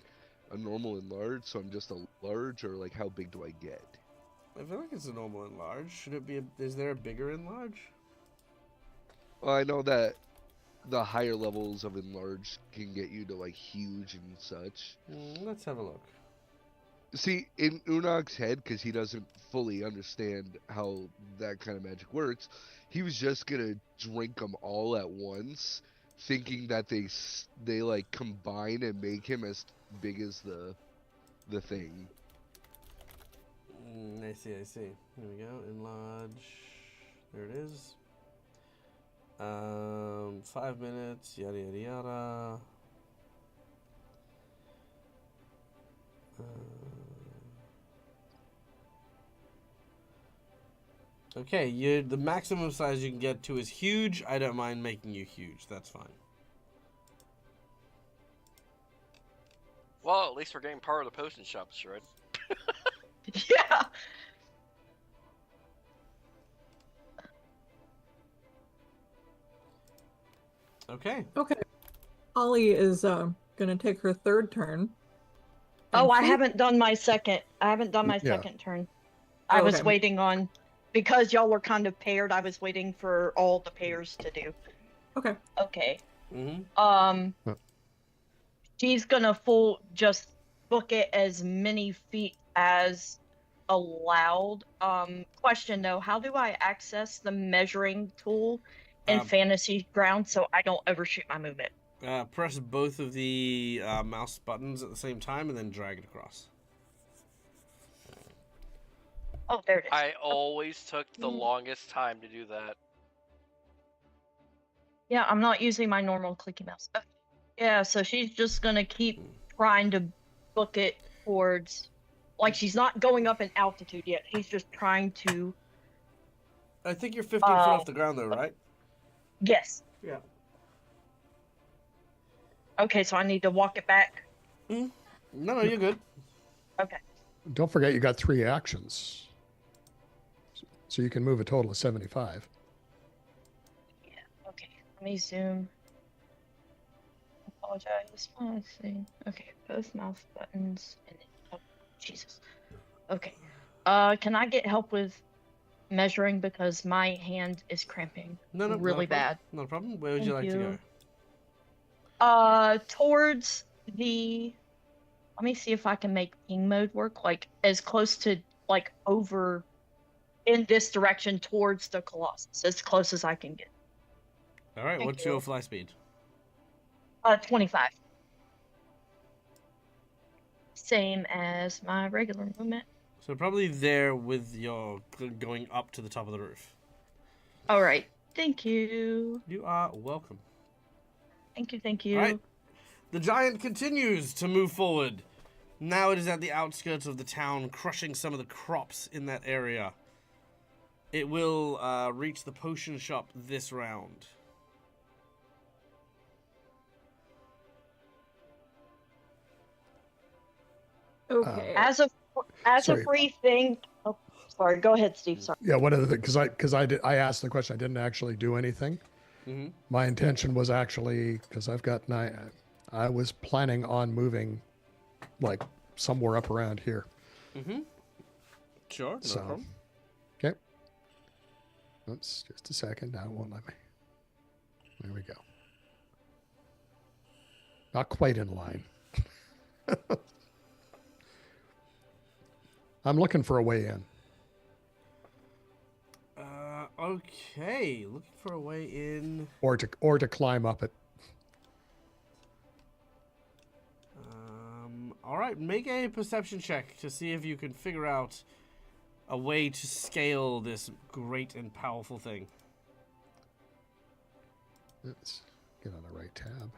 a normal and large? So I'm just a large, or like how big do I get? I feel like it's a normal and large. Should it be? Is there a bigger and large? Well, I know that the higher levels of enlarged can get you to like huge and such. Let's have a look. See, in Unok's head, because he doesn't fully understand how that kind of magic works, he was just gonna drink them all at once, thinking that they like combine and make him as big as the thing. I see. Here we go. Enlarge. There it is. 5 minutes. Yada yada yada. Okay, the maximum size you can get to is huge. I don't mind making you huge. That's fine. Well, at least we're getting part of the potion shop, Shred. Yeah. Okay. Okay. Holly is gonna take her third turn. Oh, And I she- haven't done my second. I haven't done my Yeah. second turn. I was okay. waiting on, because y'all were kind of paired. I was waiting for all the pairs to do. Okay. Okay. Mm-hmm. Huh. She's gonna just book it as many feet as allowed. Question though, how do I access the measuring tool in Fantasy Ground so I don't overshoot my movement? Press both of the mouse buttons at the same time and then drag it across. Oh, there it is. I always took the longest time to do that. Yeah, I'm not using my normal clicky mouse. Okay. Yeah, so she's just gonna keep trying to book it towards, like, she's not going up in altitude yet. She's just trying to. I think you're 15 foot off the ground though, right? Yes. Yeah. Okay, so I need to walk it back. No, you're good. Okay. Don't forget you got 3 actions. So you can move a total of 75. Yeah, okay. Let me zoom. Apologize. Let's see. Okay, both mouse buttons and then, oh, Jesus. Okay. Can I get help with measuring because my hand is cramping No, really bad. Not a problem. Where would you like Thank to you. Towards the. Let me see if I can make ping mode work, like as close to like over in this direction towards the Colossus, as close as I can get. go? All right. Thank What's you. your fly speed? 25. Same as my regular movement. So probably there with your going up to the top of the roof. All right. Thank you. You are welcome. Thank you. Thank you. All right. The giant continues to move forward. Now it is at the outskirts of the town, crushing some of the crops in that area. It will reach the potion shop this round. Okay. As a Sorry. free thing. Oh, sorry. Go ahead, Steve. Sorry. Yeah, one of the because I asked the question. I didn't actually do anything. Mm-hmm. My intention was actually because I've got 9. I was planning on moving, like somewhere up around here. Mm-hmm. Sure, no So, problem. okay. Oops, just a second. Now it won't let me. There we go. Not quite in line. I'm looking for a way in. Okay, looking for a way in. Or to climb up it. All right, make a perception check to see if you can figure out a way to scale this great and powerful thing. Let's get on the right tab.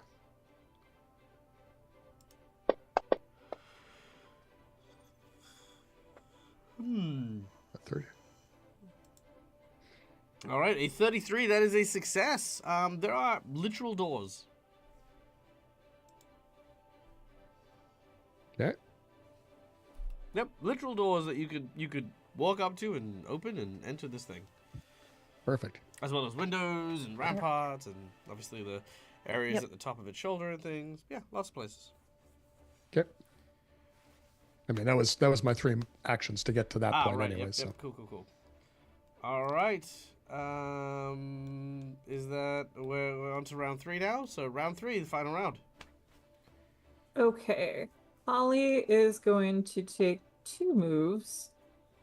A 30. All right, a 33. That is a success. There are literal doors. Okay. Yep, literal doors that you could walk up to and open and enter this thing, Perfect. as well as windows and ramparts and obviously the areas at the top of its shoulder and things. Yeah, lots of places. Okay. I mean, that was my 3 actions to get to that point right, anyway. yep, So yep, cool. All right. Is that we're on to round 3 now? So round 3, the final round. Okay. Holly is going to take 2 moves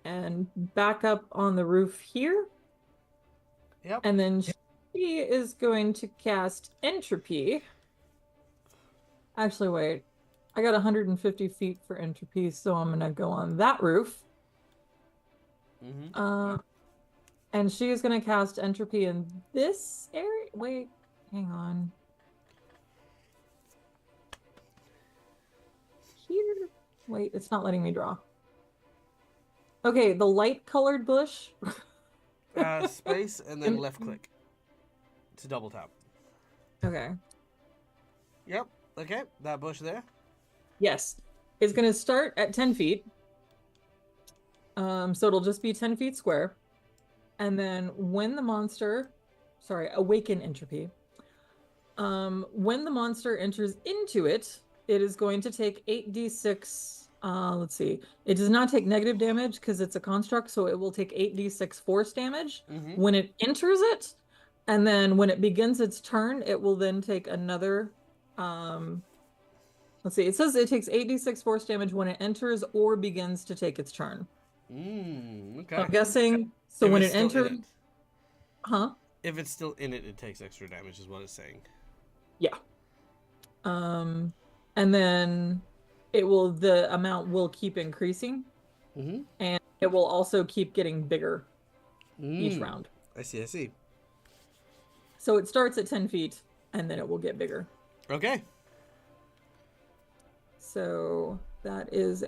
and back up on the roof here. Yep. And then she is going to cast Entropy. Actually, wait. I got 150 feet for Entropy, so I'm going to go on that roof. Mm-hmm. And she is going to cast Entropy in this area. Wait, hang on. Here. Wait, it's not letting me draw. Okay, the light colored bush. Space and then left click to double tap. Okay. Yep. Okay, that bush there. Yes. It's going to start at 10 feet. So it'll just be 10 feet square. And then when the monster, awaken Entropy. When the monster enters into it, it is going to take 8d6. Let's see. It does not take negative damage because it's a construct, so it will take 8d6 force damage when it enters it. And then when it begins its turn, it will then take another. Let's see. It says it takes 8d6 force damage when it enters or begins to take its turn. Okay. I'm guessing. So If when it's it still in enters. it. Huh? If it's still in it, it takes extra damage, is what it's saying. Yeah. And then the amount will keep increasing. And it will also keep getting bigger each round. I see. So it starts at 10 feet and then it will get bigger. Okay. So that is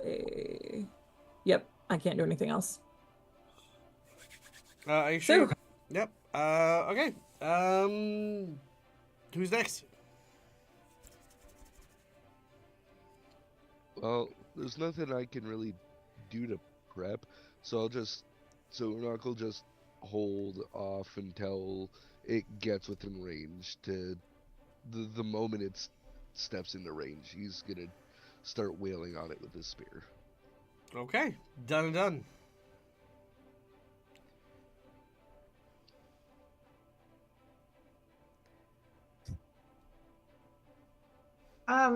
yep, I can't do anything else. Are you sure? Yep. Okay. Who's next? Well, there's nothing I can really do to prep, so Unok will just hold off until it gets within range. To the moment it steps into range, he's gonna start wailing on it with his spear. Okay. Done and done.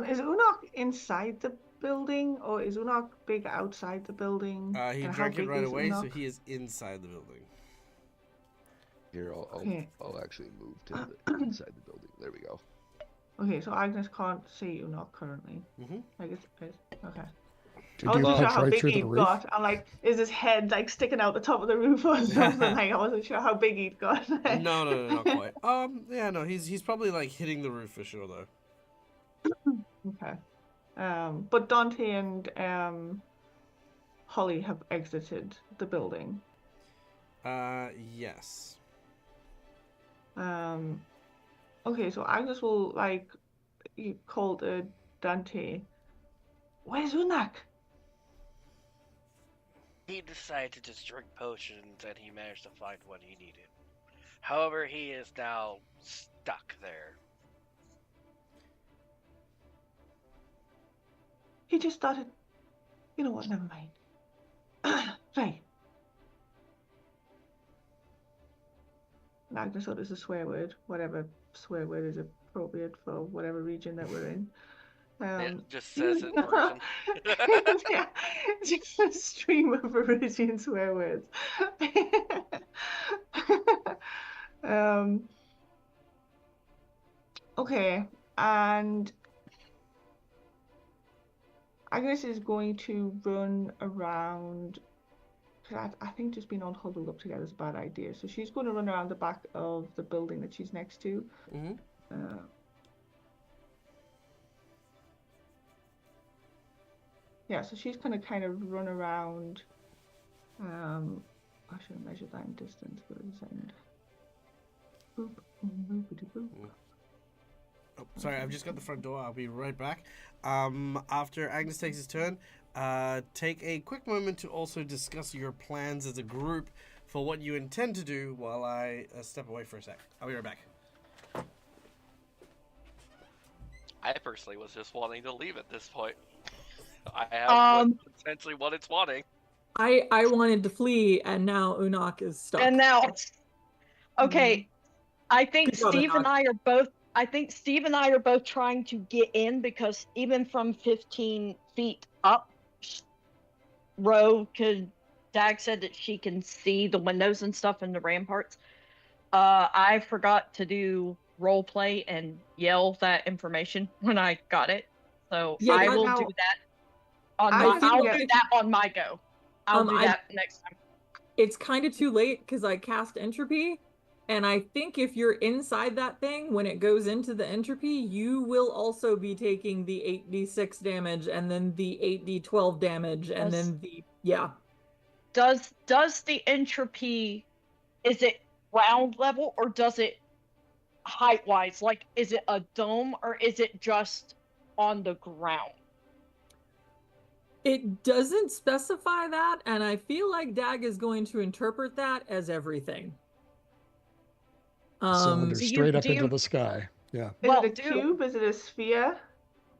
Is Unok inside the building or is Unok big outside the building? He And how drank it big right is away, so Unok? he is inside the building. Here, Okay. I'll actually move to the inside the building. There we go. Okay, so Agnes can't see you not currently. Mhm. I guess okay. Did I you wasn't sure punch how right big through the he'd roof? got. I'm like, is his head like sticking out the top of the roof or something? Like, I wasn't sure how big he'd got. No, not quite. Yeah, no, he's probably like hitting the roof for sure though. Okay. But Dante and Holly have exited the building. Yes. Okay, so Agnes will like call to Dante. Where's Unak? He decided to just drink potions and he managed to find what he needed. However, he is now stuck there. He just started. You know what? Never mind. Right. And Agnes thought it was a swear word. Whatever swear word is appropriate for whatever region that we're in. It just says it in Persian. Yeah, just a stream of Parisian swear words. Okay, and Agnes is going to run around. Because I think just being all huddled up together is a bad idea. So she's going to run around the back of the building that she's next to. Yeah, so she's going to kind of run around. I should have measured that in distance. Give it a second. Boop, boop. Oh, sorry, I've just got the front door. I'll be right back. After Agnes takes his turn, take a quick moment to also discuss your plans as a group for what you intend to do while I step away for a sec. I'll be right back. I personally was just wanting to leave at this point. I have essentially what it's wanting. I wanted to flee, and now Unak is stuck. And now, okay, I think Good job, Steve and Unak. I are both. I think Steve and I are both trying to get in because even from 15 feet up, Dag said that she can see the windows and stuff in the ramparts. I forgot to do role play and yell that information when I got it, so Yeah, I that- will now- do that on I my. feel I'll like- do that on my go. I'll do I- that next time. It's kind of too late because I cast entropy, and I think if you're inside that thing, when it goes into the entropy, you will also be taking the 8d6 damage, and then the 8d12 damage, and then the Does the entropy, is it ground level or does it height wise? Like, is it a dome or is it just on the ground? It doesn't specify that, and I feel like Dag is going to interpret that as everything. Cylinder do you- straight up do into you- the sky. Yeah. Is Well, it a cube? Is it a sphere?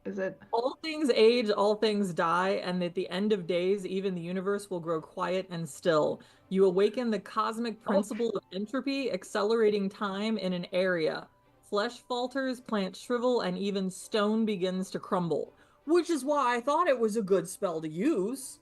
Is it? All things age, all things die, and at the end of days, even the universe will grow quiet and still. You awaken the cosmic principle of entropy, accelerating time in an area. Flesh falters, plants shrivel, and even stone begins to crumble. Which is why I thought it was a good spell to use.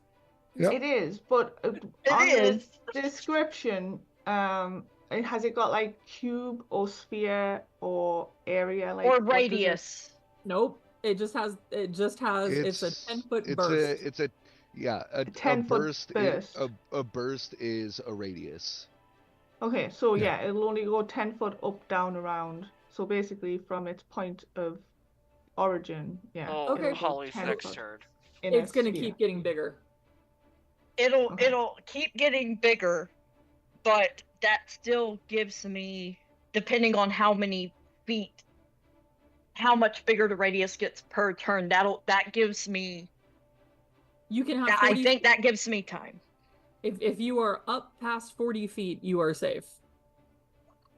Yep. It is, but on the description, has it got like cube or sphere or area, like or what does it- radius? Nope. It just has it's a 10-foot burst. It's a 10-foot burst. burst. A burst is a radius. Okay, so Yeah. yeah, it'll only go 10 foot up, down, around. So basically, from its point of origin, yeah. Oh, Okay. it'll go Holly's 10 next foot turn. in a It's gonna sphere. keep getting bigger. Okay. It'll keep getting bigger, but that still gives me, depending on how many feet, how much bigger the radius gets per turn. That gives me. You can have I 40 think that gives me time. if you are up past 40 feet, you are safe.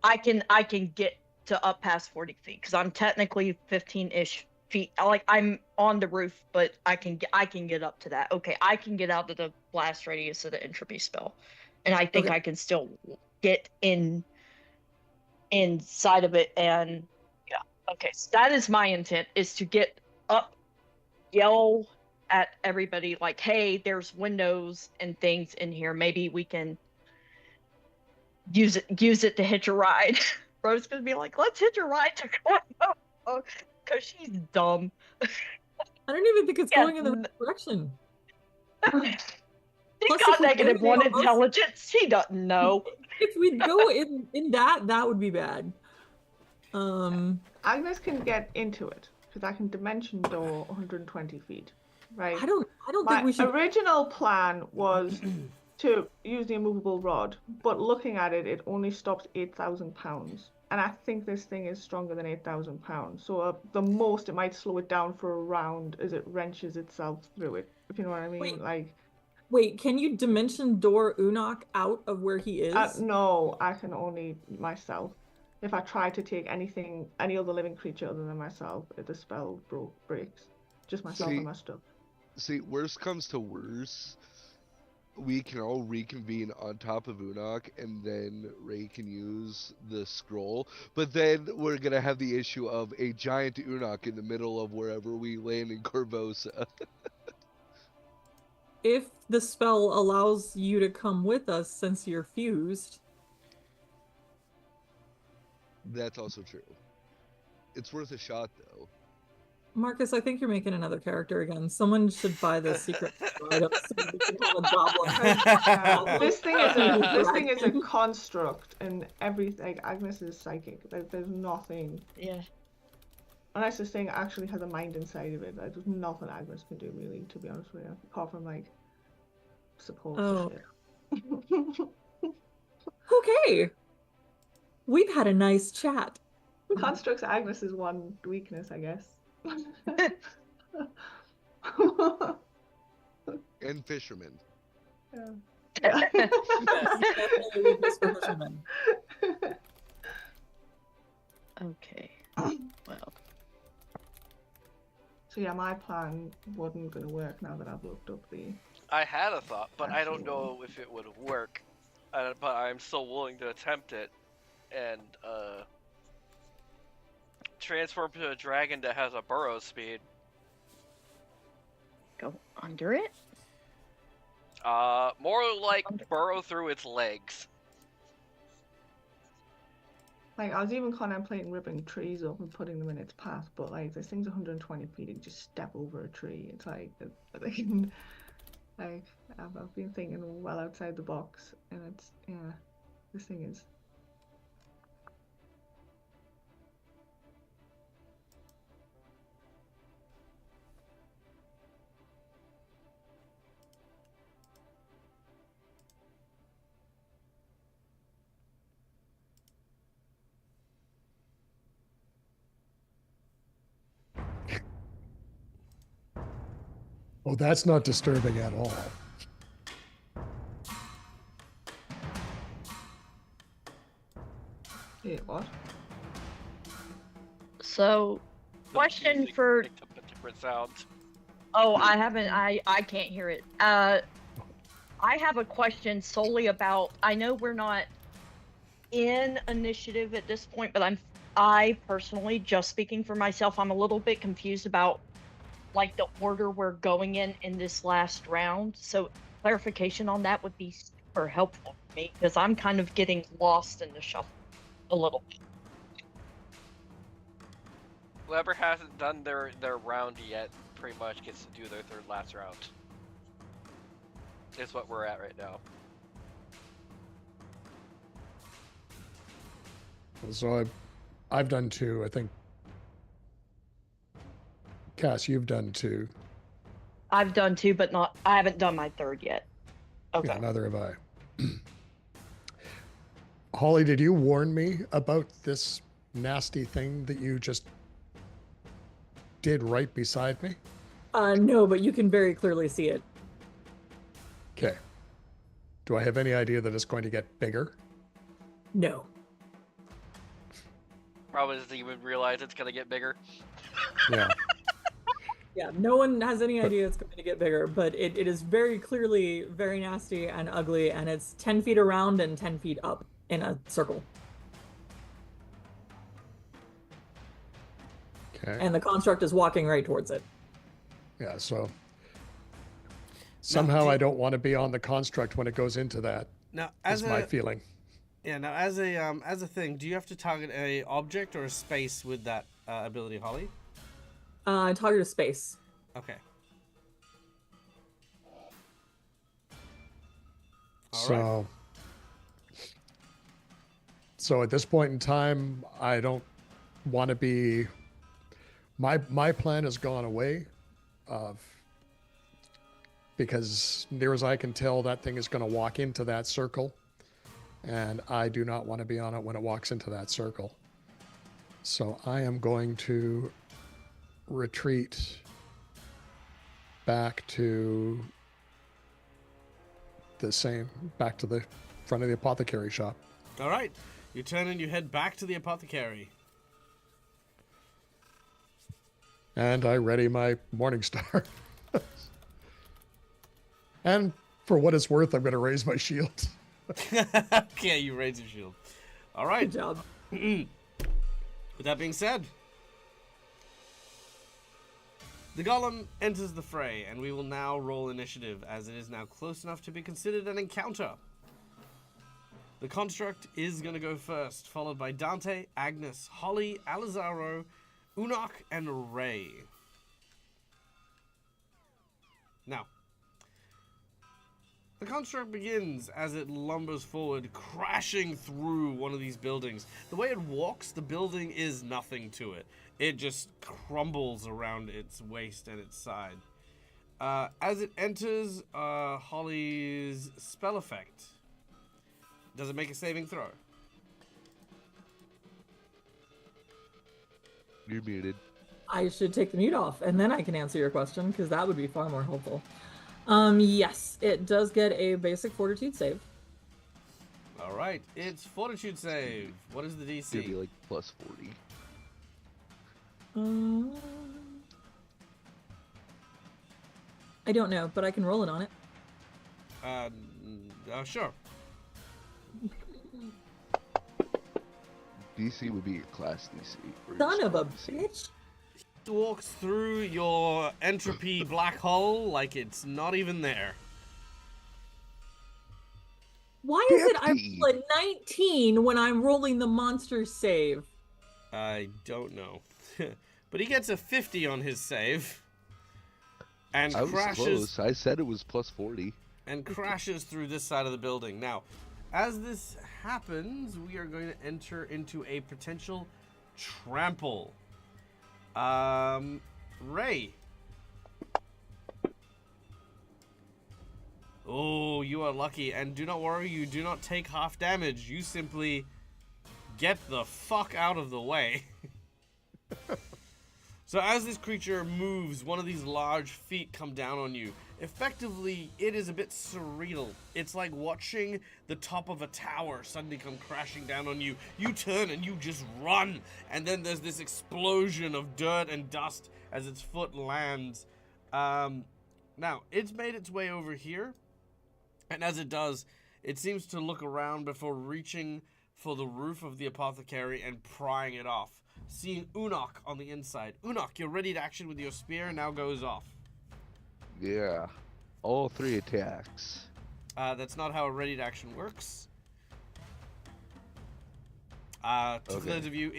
I can get to up past 40 feet because I'm technically 15-ish feet. Like, I'm on the roof, but I can get up to that. Okay, I can get out of the blast radius of the entropy spell, and I think Okay. I can still get inside of it. And yeah, okay, so that is my intent: is to get up, yell at everybody like, "Hey, there's windows and things in here. Maybe we can use it to hitch a ride." Bro's gonna be like, "Let's hitch a ride to Corvo." because she's dumb. I don't even think it's Yeah, going in the right direction. She's Plus, got if we go -1 almost- intelligence. She doesn't know. If we go in that would be bad. Agnes can get into it because I can dimension door 120 feet, right? I don't My think we should. original plan was to use the immovable rod, but looking at it, it only stops 8,000 pounds. And I think this thing is stronger than 8,000 pounds. So the most it might slow it down for a round as it wrenches itself through it. If you know what I mean? Wait, can you dimension door Unok out of where he is? No, I can only myself. If I try to take any other living creature other than myself, the spell breaks. Just myself and my stuff. See, worst comes to worst, we can all reconvene on top of Unok, and then Ray can use the scroll. But then we're gonna have the issue of a giant Unok in the middle of wherever we land in Corvosa. If the spell allows you to come with us since you're fused. That's also true. It's worth a shot, though. Marcus, I think you're making another character again. Someone should buy the secret item so we can have a goblin. This thing is a construct, and everything. Agnes is psychic. There's nothing. Yeah. Unless this thing actually has a mind inside of it, there's nothing Agnes can do really, to be honest with you, apart from like support shit. Okay. We've had a nice chat. Constructs Agnes's one weakness, I guess. And fishermen. Yeah. Okay. Well. So yeah, my plan wasn't gonna work now that I've looked up the. I had a thought, but I don't know if it would work. But I'm still willing to attempt it, and transform to a dragon that has a burrow speed. Go under it? More like burrow through its legs. Like, I was even contemplating ripping trees up and putting them in its path, but like, this thing's 120 feet, and just step over a tree. It's like, I've been thinking well outside the box, and it's, yeah, this thing is. Oh, that's not disturbing at all. Yeah, what? So, question music for. picked up a different sound. Oh, I haven't. I can't hear it. I have a question solely about. I know we're not in initiative at this point, but I personally, just speaking for myself, I'm a little bit confused about like the order we're going in this last round. So clarification on that would be super helpful for me, because I'm kind of getting lost in the shuffle a little bit. Whoever hasn't done their round yet pretty much gets to do their third last round. Is what we're at right now. So I've done 2, I think. Cass, you've done 2. I've done 2, but I haven't done my third yet. Okay. Yeah, neither have I. Holly, did you warn me about this nasty thing that you just did right beside me? No, but you can very clearly see it. Okay. Do I have any idea that it's going to get bigger? No. Probably doesn't even realize it's gonna get bigger. Yeah. Yeah, no one has any idea it's going to get bigger, but it is very clearly very nasty and ugly, and it's 10 feet around and 10 feet up in a circle. Okay. And the construct is walking right towards it. Yeah, so somehow I don't want to be on the construct when it goes into that. Now, That's my feeling. Yeah. Now, as a thing, do you have to target a object or a space with that ability, Holly? Target of space. Okay. All So, right. so at this point in time, I don't want to be. My plan has gone away, because near as I can tell, that thing is going to walk into that circle, and I do not want to be on it when it walks into that circle. So I am going to retreat back to the front of the apothecary shop. All right. You turn and you head back to the apothecary. And I ready my Morning Star. And for what it's worth, I'm going to raise my shield. Okay, you raise your shield. All right. Good job. With that being said, the golem enters the fray, and we will now roll initiative, as it is now close enough to be considered an encounter. The construct is going to go first, followed by Dante, Agnes, Holly, Alizaro, Unok, and Ray. Now, the construct begins as it lumbers forward, crashing through one of these buildings. The way it walks, the building is nothing to it. It just crumbles around its waist and its side. As it enters Holly's spell effect, does it make a saving throw? You're muted. I should take the mute off, and then I can answer your question, because that would be far more helpful. Yes, it does get a basic fortitude save. All right, it's fortitude save. What is the It's gonna be DC? like plus 40. I don't know, but I can roll it on it. Sure. DC would be your class DC. or your Son of a squad DC. bitch. It walks through your entropy black hole like it's not even there. Why is it I PF2. roll a 19 when I'm rolling the monster save? I don't know. But he gets a 50 on his save. And I was crashes close. I said it was plus 40. and crashes through this side of the building. Now, as this happens, we are going to enter into a potential trample. Ray. Oh, you are lucky, and do not worry, you do not take half damage. You simply get the fuck out of the way. So as this creature moves, one of these large feet come down on you. Effectively, it is a bit surreal. It's like watching the top of a tower suddenly come crashing down on you. You turn and you just run, and then there's this explosion of dirt and dust as its foot lands. Now, it's made its way over here, and as it does, it seems to look around before reaching for the roof of the apothecary and prying it off. Seeing Unok on the inside. Unok, you're ready to action with your spear, now goes off. Yeah. All 3 attacks. That's not how a ready to action works. To Okay. those of you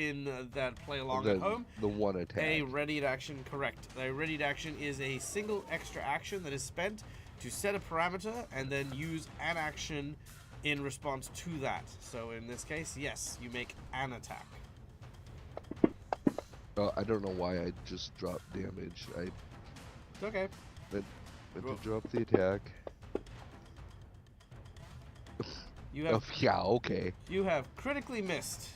that play along the, at home, the one attack. a ready to action, correct. A ready to action is a single extra action that is spent to set a parameter and then use an action in response to that. So in this case, yes, you make an attack. I don't know why I just dropped damage. I It's okay. meant to drop the attack. You have Yeah, okay. you have critically missed.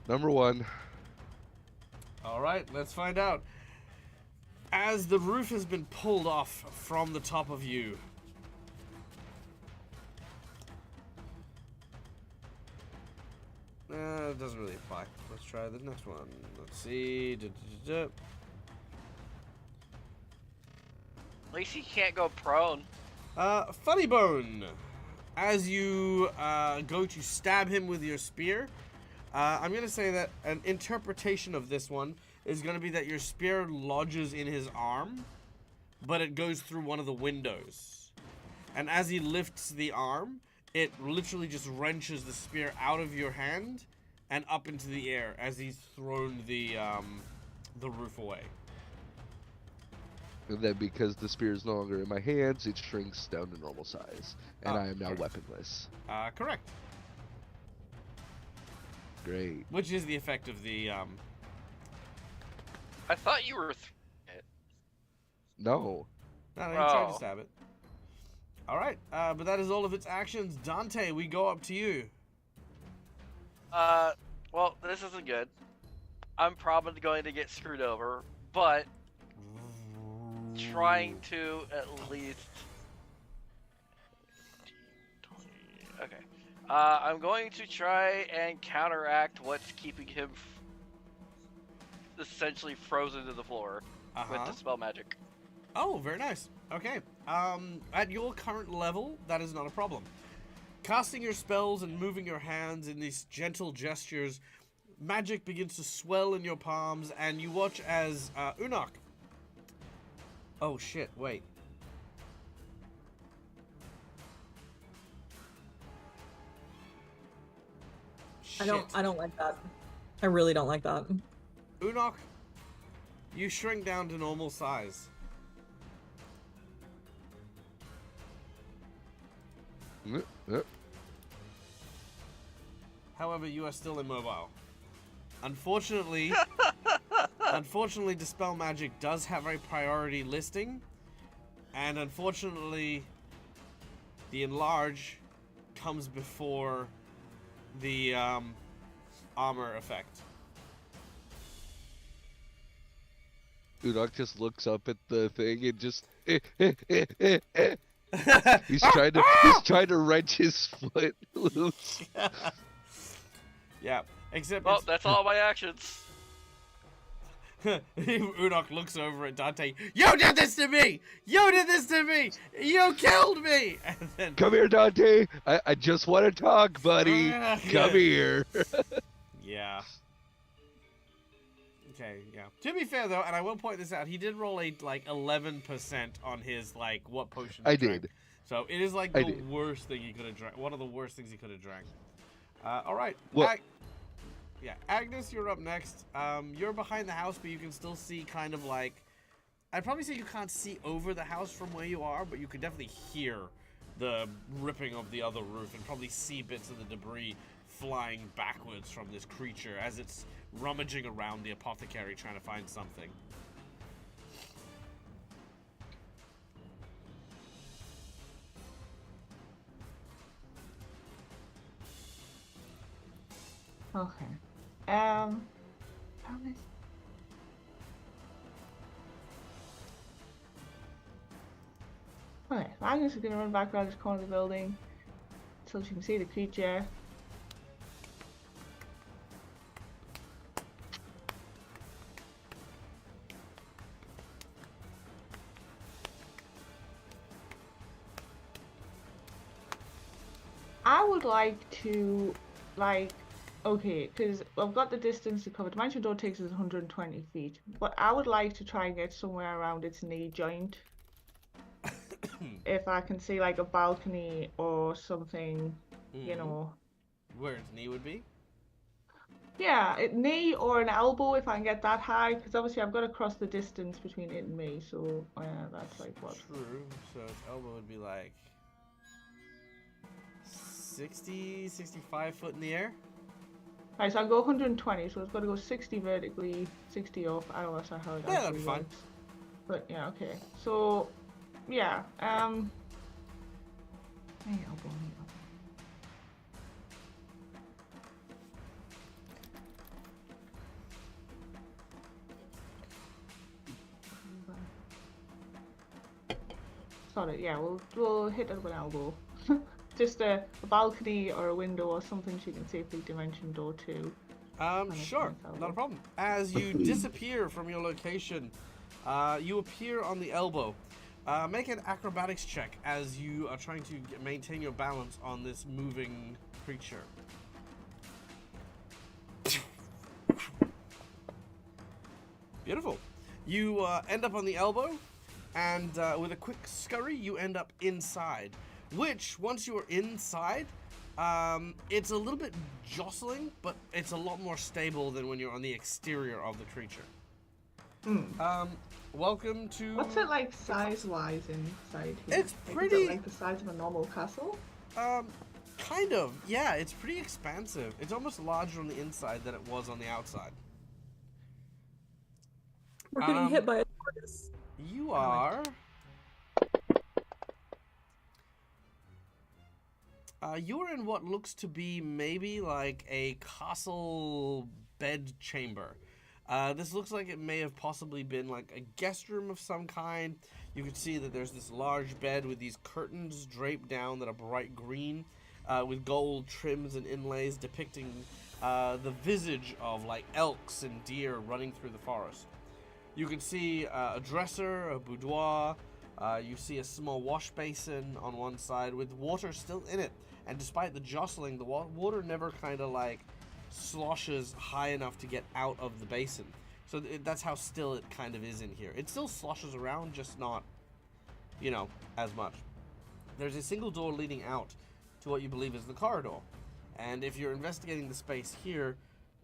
Number 1. All right, let's find out. As the roof has been pulled off from the top of you, it doesn't really apply. Let's try the next one. Let's see. At least he can't go prone. Funny Bone. As you go to stab him with your spear, I'm going to say that an interpretation of this one is going to be that your spear lodges in his arm, but it goes through one of the windows. And as he lifts the arm, it literally just wrenches the spear out of your hand and up into the air as he's thrown the the roof away. And then because the spear is no longer in my hands, it shrinks down to normal size. And I am now correct. weaponless. Correct. Great. Which is the effect of the I thought you were. No. No, you tried to Oh. stab it. All right, but that is all of its actions. Dante, we go up to you. Well, this isn't good. I'm probably going to get screwed over, but trying to at least. Okay. I'm going to try and counteract what's keeping him essentially frozen to the floor with the spell magic. Oh, very nice. Okay. At your current level, that is not a problem. Casting your spells and moving your hands in these gentle gestures, magic begins to swell in your palms, and you watch as Unok. Oh shit! Wait. Shit. I don't like that. I really don't like that. Unok, you shrink down to normal size. However, you are still immobile. Unfortunately, Dispel Magic does have a priority listing, and unfortunately, the Enlarge comes before the armor effect. Udok just looks up at the thing and just he's trying to wrench his foot loose. Yeah, except Well, that's all my actions. Unok looks over at Dante. You did this to me! You did this to me! You killed me! And then, Come here, Dante. I just want to talk, buddy. Come here. yeah. Okay, yeah. To be fair though, and I will point this out, he did roll a 11% on his what potion. I he drank. did. So it is the worst thing he could have drank. One of the worst things he could have drank. All right. Well, yeah, Agnes, you're up next. You're behind the house, but you can still see kind of I'd probably say you can't see over the house from where you are, but you could definitely hear the ripping of the other roof and probably see bits of the debris flying backwards from this creature as it's rummaging around the apothecary trying to find something. Okay. Okay, Agnes is gonna run back around this corner of the building so she can see the creature. I would like to, okay, because I've got the distance to cover. Dimension Door takes us 120 feet, but I would like to try and get somewhere around its knee joint. If I can see a balcony or something, you know. Where its knee would be? Yeah, knee or an elbow if I can get that high, because obviously I've got to cross the distance between it and me, so that's what? True, so its elbow would be 60, 65 foot in the air? Right, so I'll go 120, so it's got to go 60 vertically, 60 up. I don't know how it Yeah, that'd be fine. works. But yeah, okay. So, yeah, knee, elbow, knee, elbow. Sorry, yeah, we'll hit it with an elbow. Just a balcony or a window or something she can safely dimension door to. Sure, not a problem. As you disappear from your location, you appear on the elbow. Make an acrobatics check as you are trying to maintain your balance on this moving creature. Beautiful. You end up on the elbow, and with a quick scurry, you end up inside. Which, once you are inside, it's a little bit jostling, but it's a lot more stable than when you're on the exterior of the creature. Welcome to. What's it like size-wise inside here? It's Like, pretty. Is it like the size of a normal castle? Kind of. Yeah, it's pretty expansive. It's almost larger on the inside than it was on the outside. We're getting hit by a tortoise. You are. You're in what looks to be maybe like a castle bed chamber. This looks like it may have possibly been like a guest room of some kind. You can see that there's this large bed with these curtains draped down that are bright green, with gold trims and inlays depicting the visage of like elks and deer running through the forest. You can see a dresser, a boudoir. You see a small wash basin on one side with water still in it. And despite the jostling, the water never kind of like sloshes high enough to get out of the basin. So that's how still it kind of is in here. It still sloshes around, just not, you know, as much. There's a single door leading out to what you believe is the corridor. And if you're investigating the space here,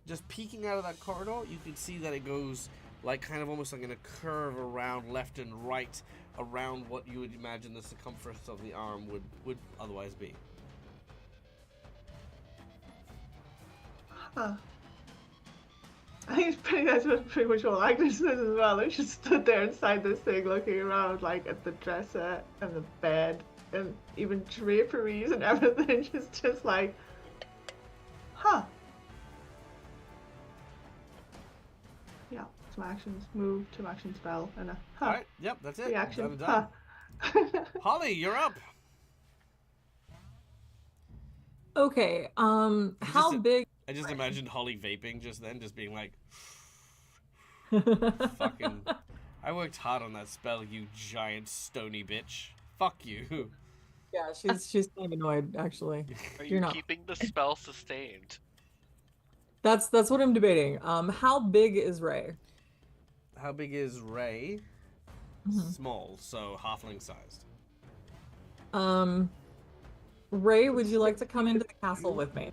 just peeking out of that corridor, you can see that it goes like kind of almost like in a curve around left and right around what you would imagine the circumference of the arm would otherwise be. Huh. I think it's pretty nice. That's pretty much all Agnes does as well. Like, she stood there inside this thing looking around like at the dresser and the bed and even draperies and everything. Just like, huh. Yeah, some actions, move, 2 action spell, and a huh. Alright, yep, that's it. Reaction, Done and done. huh. Holly, you're up. Okay, how big? I just imagined Holly vaping just then, just being like, fucking, I worked hard on that spell, you giant stony bitch. Fuck you. Yeah, she's kind of annoyed, actually. Are You're you not. keeping the spell sustained? That's what I'm debating. How big is Ray? How big is Ray? Small, so halfling sized. Ray, would you like to come into the castle with me?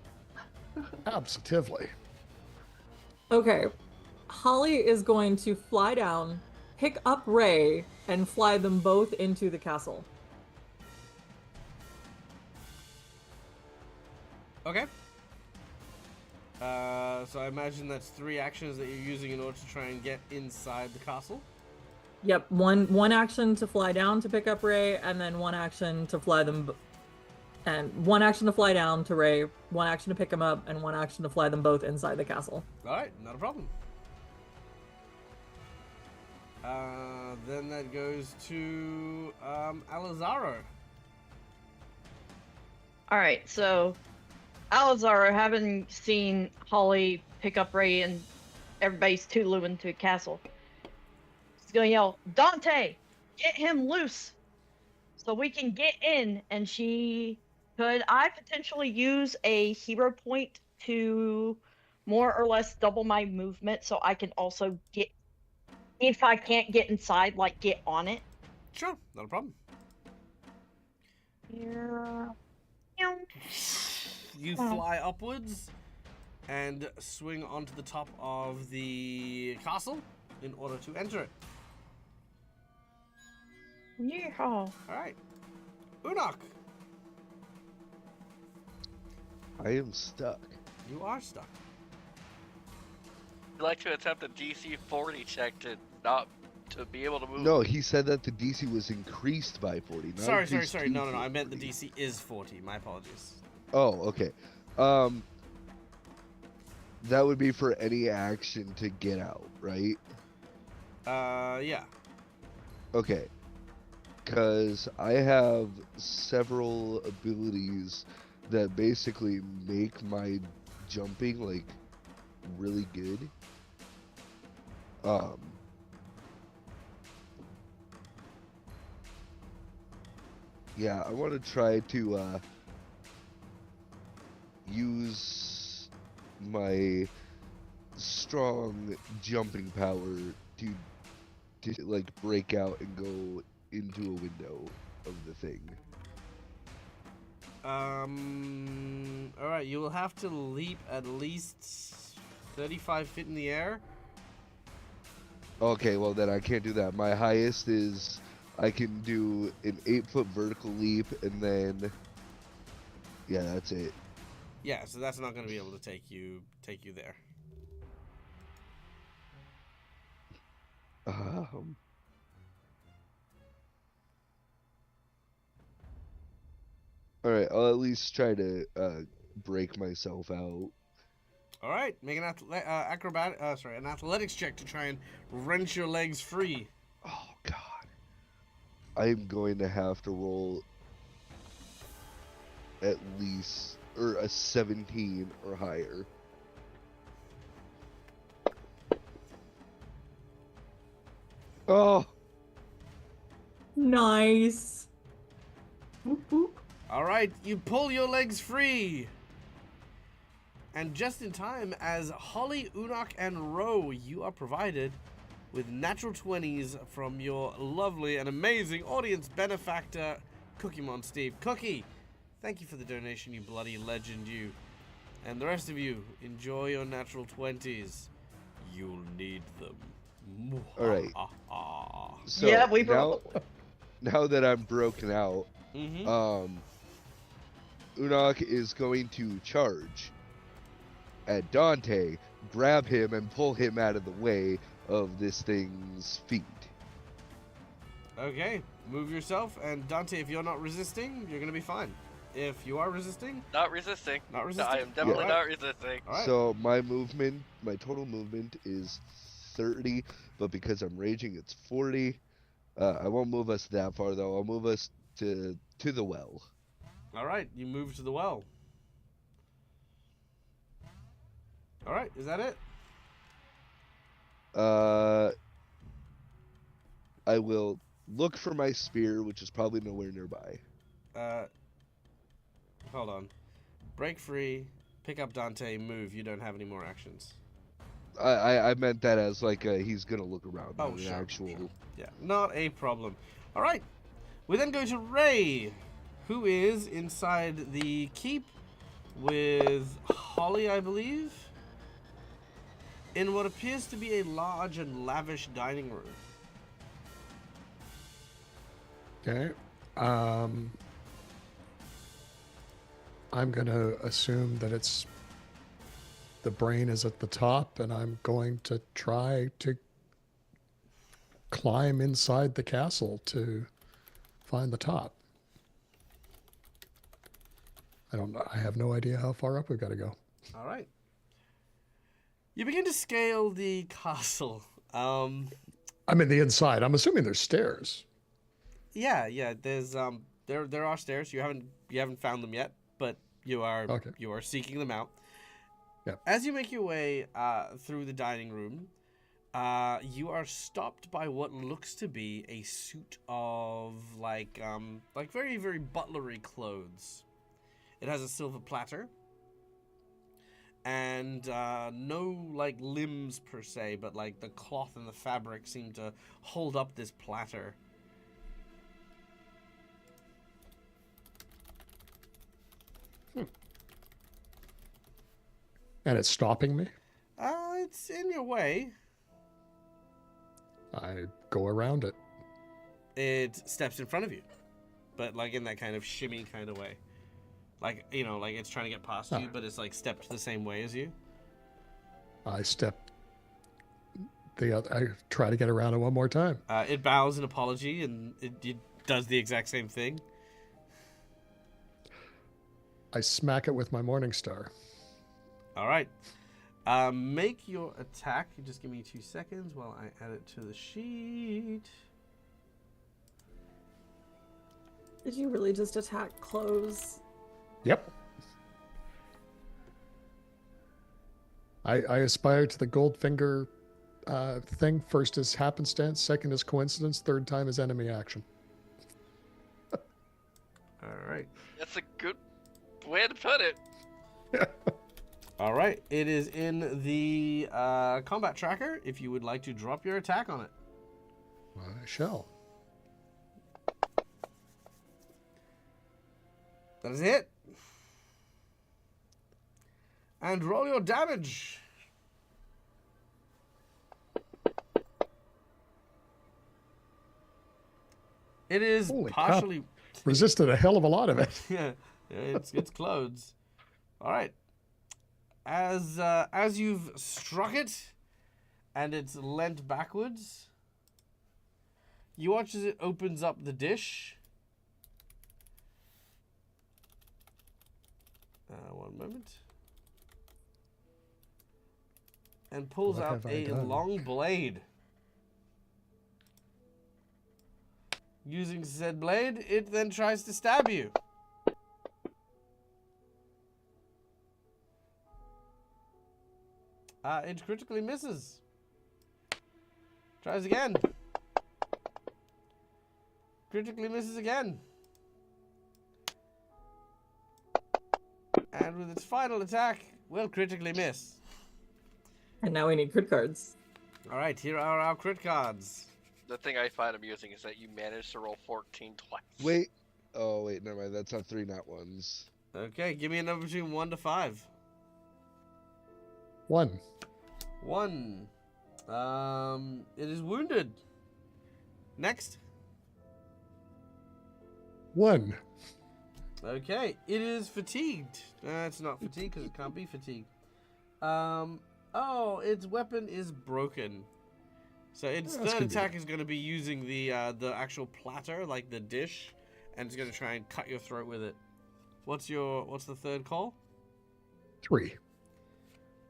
Absolutely. Okay. Holly is going to fly down, pick up Ray, and fly them both into the castle. Okay. So I imagine that's 3 actions that you're using in order to try and get inside the castle. Yep, one action to fly down to pick up Ray, and then 1 action to fly them, and 1 action to fly down to Ray, 1 action to pick him up, and 1 action to fly them both inside the castle. All right, not a problem. Then that goes to Alizaro. Alright, so Alazar, having seen Holly pick up Ray and everybody's Tulu into a castle, he's gonna yell, Dante, get him loose so we can get in. And could I potentially use a hero point to more or less double my movement so I can also get, if I can't get inside, like get on it? Sure, not a problem. Yeah. You fly upwards and swing onto the top of the castle in order to enter it. Yeehaw. All right, Unok, I am stuck. you are stuck. I'd like to attempt a DC 40 check to be able to move. No, he said that the DC was increased by 40. Not Sorry. increased to No. I meant the 40. DC is 40. My apologies. Oh, okay. That would be for any action to get out, right? Yeah. Okay. Because I have several abilities that basically make my jumping, like, really good. Yeah, I want to try to, use my strong jumping power to like break out and go into a window of the thing. All right. You will have to leap at least 35 feet in the air. Okay, well then I can't do that. My highest is I can do an 8-foot vertical leap, and then yeah, that's it. Yeah, so that's not going to be able to take you there. Um, all right, I'll at least try to break myself out. All right, make an an athletics check to try and wrench your legs free. Oh God, I'm going to have to roll at least or a 17 or higher. Oh, Nice. Whoop, whoop. All right, you pull your legs free. And just in time, as Holly, Unok, and Ro, you are provided with natural 20s from your lovely and amazing audience benefactor, Cookiemon Steve. Cookie, thank you for the donation, you bloody legend, you. And the rest of you, enjoy your natural 20s. You'll need them. all right. So Yeah, we now that I'm broken out, Mm-hmm. Unok is going to charge at Dante, grab him, and pull him out of the way of this thing's feet. Okay, move yourself, and Dante, if you're not resisting, you're gonna be fine. If you are resisting, Not resisting. not resisting. I am definitely Alright. not resisting. All right. So my total movement is 30, but because I'm raging, it's 40. I won't move us that far though. I'll move us to the well. All right, you move to the well. All right, is that it? I will look for my spear, which is probably nowhere nearby. Hold on. Break free, pick up Dante, move. You don't have any more actions. I meant that as like he's gonna look around. Oh, not an sure, actual. sure. Yeah, not a problem. All right, we then go to Ray, who is inside the keep with Holly, I believe, in what appears to be a large and lavish dining room. Okay. I'm going to assume that the brain is at the top, and I'm going to try to climb inside the castle to find the top. I don't know. I have no idea how far up we've got to go. All right. You begin to scale the castle. I'm in the inside. I'm assuming there's stairs. Yeah. There's there are stairs. You haven't found them yet, but you are seeking them out. Yep. As you make your way through the dining room, you are stopped by what looks to be a suit of like very, very butlery clothes. It has a silver platter and no like limbs per se, but like the cloth and the fabric seem to hold up this platter. And it's stopping me. It's in your way. I go around it. It steps in front of you, but like in that kind of shimmy kind of way. Like, you know, like it's trying to get past you, but it's like stepped the same way as you. I step the other. I try to get around it one more time. It bows in apology, and it does the exact same thing. I smack it with my Morning Star. All right. Make your attack. Just give me 2 seconds while I add it to the sheet. Did you really just attack clothes? Yep. I aspire to the Goldfinger thing. First is happenstance, second is coincidence, third time is enemy action. All right. That's a good way to put it. All right. It is in the combat tracker if you would like to drop your attack on it. I shall. That is it. And roll your damage. It is Holy crap. partially. Resisted a hell of a lot of it. Yeah, it's clothes. All right. As you've struck it, and it's leant backwards, you watch as it opens up the dish. One moment. And pulls What out have I a done? long blade. Using said blade, it then tries to stab you. It critically misses. Tries again. Critically misses again. And with its final attack, will critically miss. And now we need crit cards. Alright, here are our crit cards. The thing I find amusing is that you managed to roll 14 twice. Wait. Oh, wait, never mind. That's not 3 not ones. Okay, give me a number between 1 to 5. 1. 1. It is wounded. Next. 1. Okay, it is fatigued. It's not fatigued because it can't be fatigued. Oh, its weapon is broken. So its That's third attack convenient. is going to be using the actual platter, like the dish, and it's going to try and cut your throat with it. What's the third call? 3.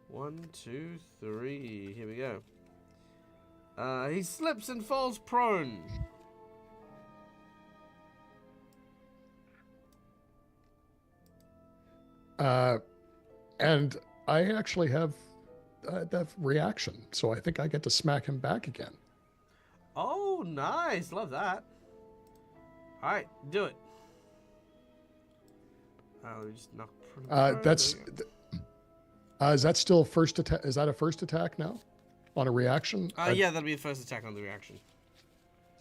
1, 2, 3. Here we go. He slips and falls prone. And I actually have that reaction, so I think I get to smack him back again. Oh, nice. Love that. All right, do it. Oh, we just knock. That's is that still first attack? Is that a first attack now on a reaction? Yeah, that'll be the first attack on the reaction.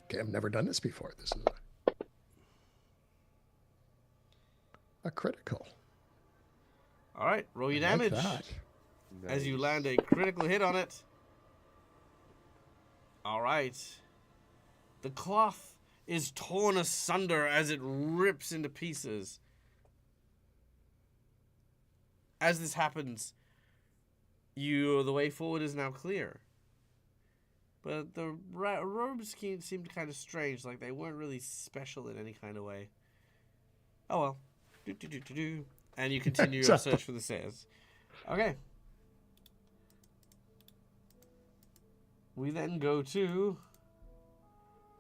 Okay, I've never done this before. This is a critical. All right, roll your I like damage that. as you Nice. land a critical hit on it. All right. The cloth is torn asunder as it rips into pieces. As this happens, the way forward is now clear. But the robes seemed kind of strange, like they weren't really special in any kind of way. Oh well. Do. And you continue your Exactly. search for the stairs. Okay. We then go to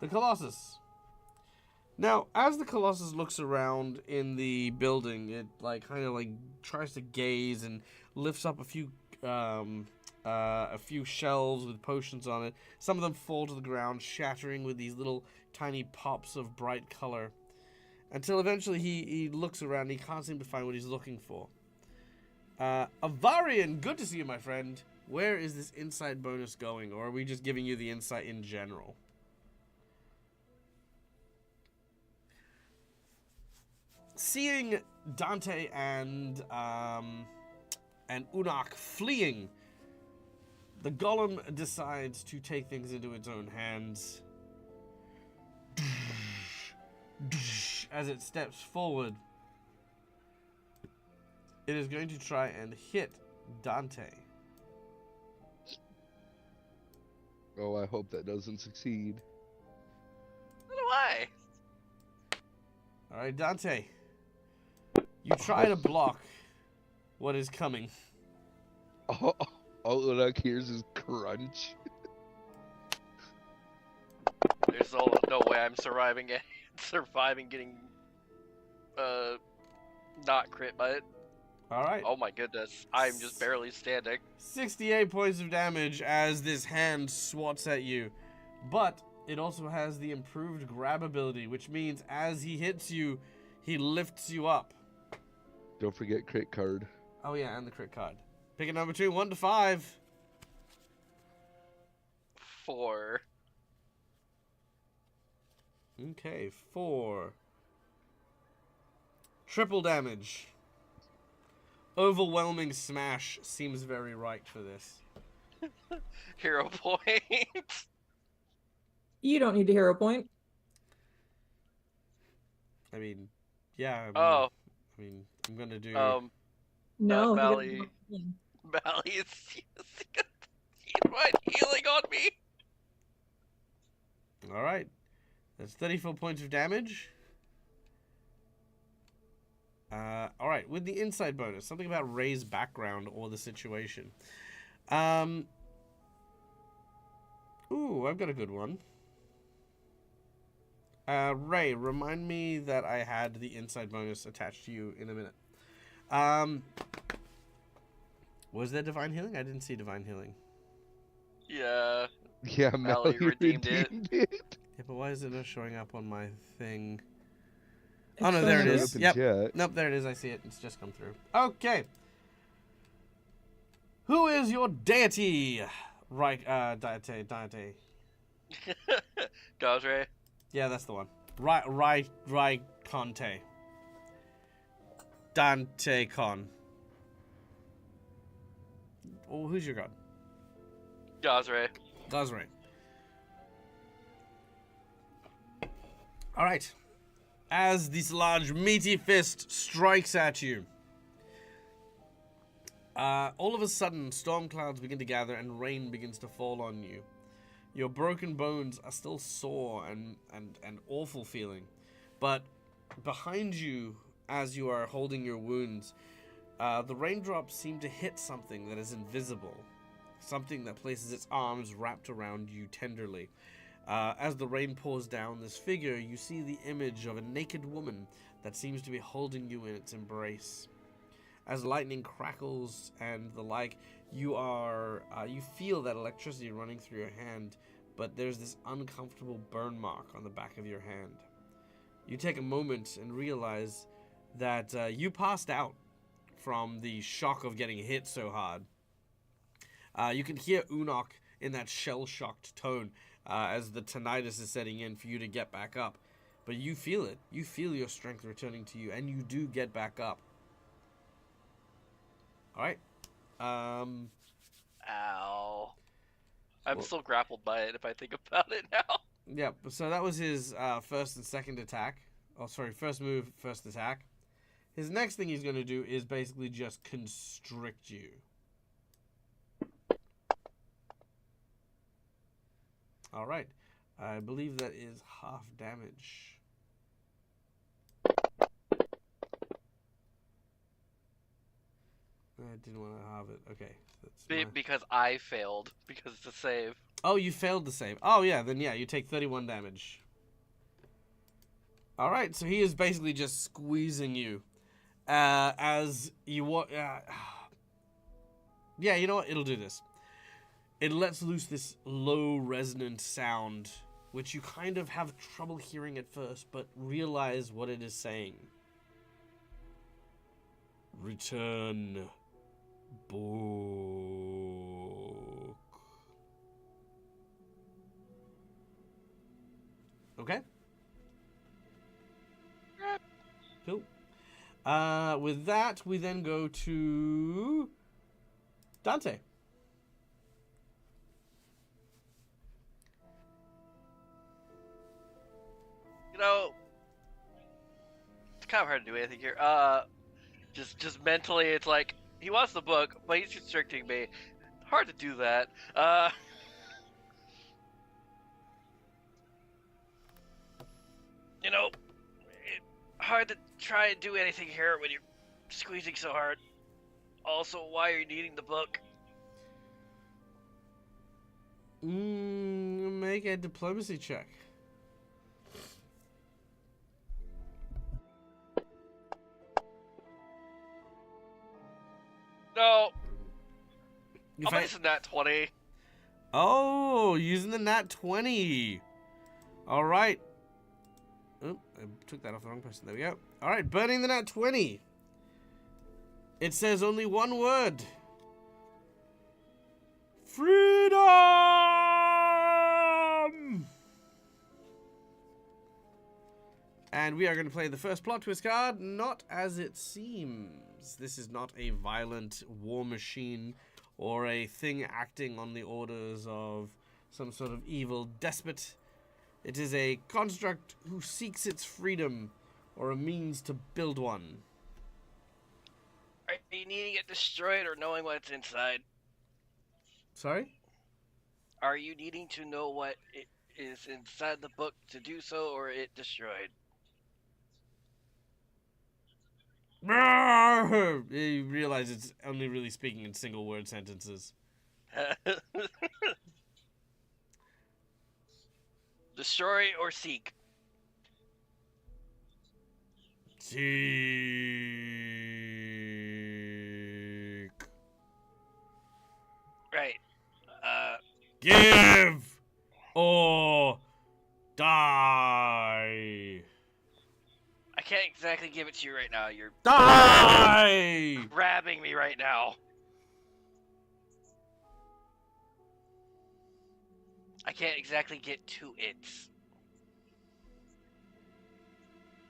the Colossus. Now, as the Colossus looks around in the building, it kind of tries to gaze and lifts up a few shelves with potions on it. Some of them fall to the ground, shattering with these little tiny pops of bright color. Until eventually he looks around and he can't seem to find what he's looking for. Avarian, good to see you, my friend. Where is this insight bonus going? Or are we just giving you the insight in general? Seeing Dante and Unak fleeing, the golem decides to take things into its own hands. As it steps forward, it is going to try and hit Dante. Oh, I hope that doesn't succeed. So do I. Alright, Dante. You try to block what is coming. All Unak hears is crunch. There's no way I'm surviving getting not crit by it. Alright. Oh my goodness. I'm just barely standing. 68 points of damage as this hand swats at you. But it also has the improved grab ability, which means as he hits you, he lifts you up. Don't forget crit card. Oh yeah, and the crit card. Pick a number between 1 to 5. 4. Okay, 4. Triple damage. Overwhelming smash seems very right for this. Hero point. You don't need a hero point. I mean, yeah. Oh, I mean, I'm gonna do. No, he gets Valley. more healing. Valley is healing on me. All right, that's 34 points of damage. All right, with the insight bonus, something about Ray's background or the situation. Ooh, I've got a good one. Ray, remind me that I had the insight bonus attached to you in a minute. Was there divine healing? I didn't see divine healing. Yeah. Yeah, Valley Melly redeemed it. it. Yeah, but why is it not showing up on my thing? It's Oh no, showing there it up Showed is. up in Yep. chat. Nope, there it is. I see it. It's just come through. Okay. Who is your deity? Right, deity. Gazre. Yeah, that's the one. Right, Conte. Dante Con. Oh, who's your god? Gazre. Gazre. Alright. As this large meaty fist strikes at you, all of a sudden storm clouds begin to gather and rain begins to fall on you. Your broken bones are still sore and awful feeling, but behind you, as you are holding your wounds, the raindrops seem to hit something that is invisible, something that places its arms wrapped around you tenderly. As the rain pours down this figure, you see the image of a naked woman that seems to be holding you in its embrace. As lightning crackles and the like, you feel that electricity running through your hand, but there's this uncomfortable burn mark on the back of your hand. You take a moment and realize that you passed out from the shock of getting hit so hard. You can hear Unok in that shell-shocked tone as the tinnitus is setting in for you to get back up. But you feel it. You feel your strength returning to you, and you do get back up. Alright. Ow. I'm Well- still grappled by it if I think about it now. Yeah, so that was his first and second attack. Oh, sorry, first move, first attack. His next thing he's going to do is basically just constrict you. Alright. I believe that is half damage. I didn't want to have it. Okay. That's Because I failed. Because it's a save. Oh, you failed the save. Oh, yeah, then yeah, you take 31 damage. Alright, so he is basically just squeezing you. As you walk... yeah, you know what? It'll do this. It lets loose this low resonant sound, which you kind of have trouble hearing at first, but realize what it is saying. Return, book. Okay. Cool. With that, we then go to Dante. You know, it's kind of hard to do anything here. Just mentally, it's like he wants the book, but he's constricting me. Hard to do that. You know, hard to try and do anything here when you're squeezing so hard. Also, why are you needing the book? Make a diplomacy check. No. You I'm using that 20. Oh, using the nat 20. All right. Oh, I took that off the wrong person. There we go. All right, burning the nat 20. It says only one word. Freedom! And we are going to play the first plot twist card, Not As It Seems. This is not a violent war machine or a thing acting on the orders of some sort of evil despot. It is a construct who seeks its freedom or a means to build one? Are you needing it destroyed or knowing what's inside? Sorry? Are you needing to know what it is inside the book to do so, or it destroyed? You realize it's only really speaking in single word sentences. Destroy or seek? Seek. Right. Give or die. I can't exactly give it to you right now. You're Die! grabbing me right now. I can't exactly get to it.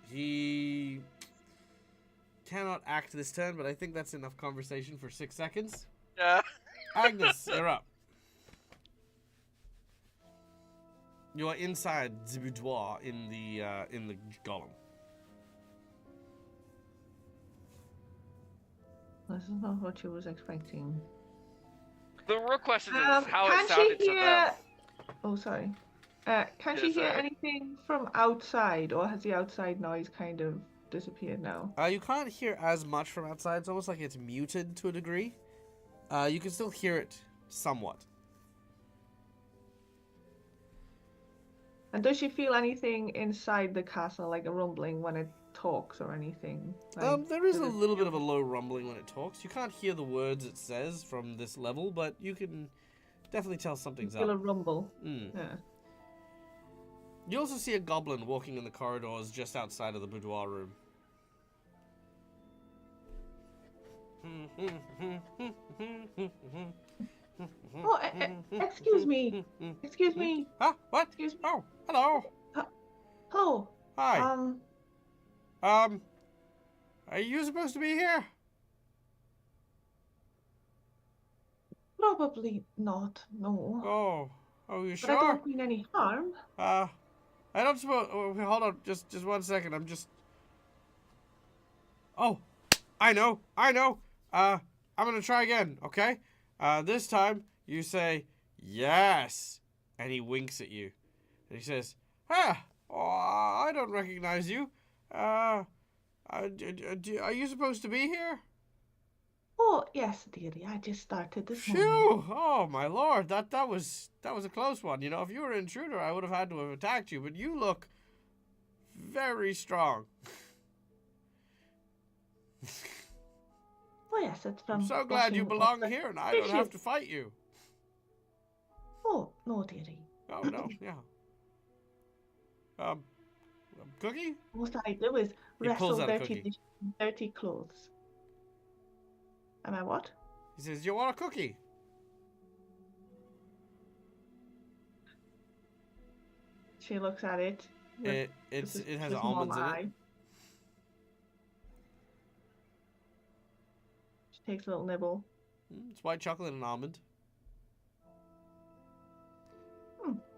He cannot act this turn, but I think that's enough conversation for 6 seconds. Agnes, you're up. You are inside the boudoir in the golem. This is not what she was expecting. The real question is how Can it sounded she to hear... them. Oh, sorry. Can she Yeah, hear sorry. anything from outside, or has the outside noise kind of disappeared now? You can't hear as much from outside. It's almost like it's muted to a degree. You can still hear it somewhat. And does she feel anything inside the castle, like a rumbling when it talks or anything? Like, There is a does it little bit feel- of a low rumbling when it talks. You can't hear the words it says from this level, but you can definitely tell something's feel a up. rumble. Mm. Yeah. You also see a goblin walking in the corridors just outside of the boudoir room. Oh, excuse me. Excuse me. Huh? What? Excuse me. Oh, hello. Hello. Hi. Are you supposed to be here? Probably not. No. Oh, you But sure? I don't mean any harm. I don't suppose. Oh, hold on, just 1 second. I'm just. Oh, I know. I'm gonna try again. Okay. This time you say yes, and he winks at you, and he says, "Ah, oh, I don't recognize you. Are you supposed to be here?" Oh, yes, dearie. I just started this morning. Phew! Oh my lord, that was a close one. You know, if you were an intruder, I would have had to have attacked you. But you look very strong. Oh, yes, it's from I'm so glad you washing belong up the here, and I don't have to dishes. fight you. Oh, no, dearie. Oh no, yeah. Cookie? Most I do is He wrestle pulls out a dirty cookie. dishes and dirty clothes. Am I what? He says, "You want a cookie?" She looks at it. with It a has small almonds in it. eye. She takes a little nibble. It's white chocolate and almond.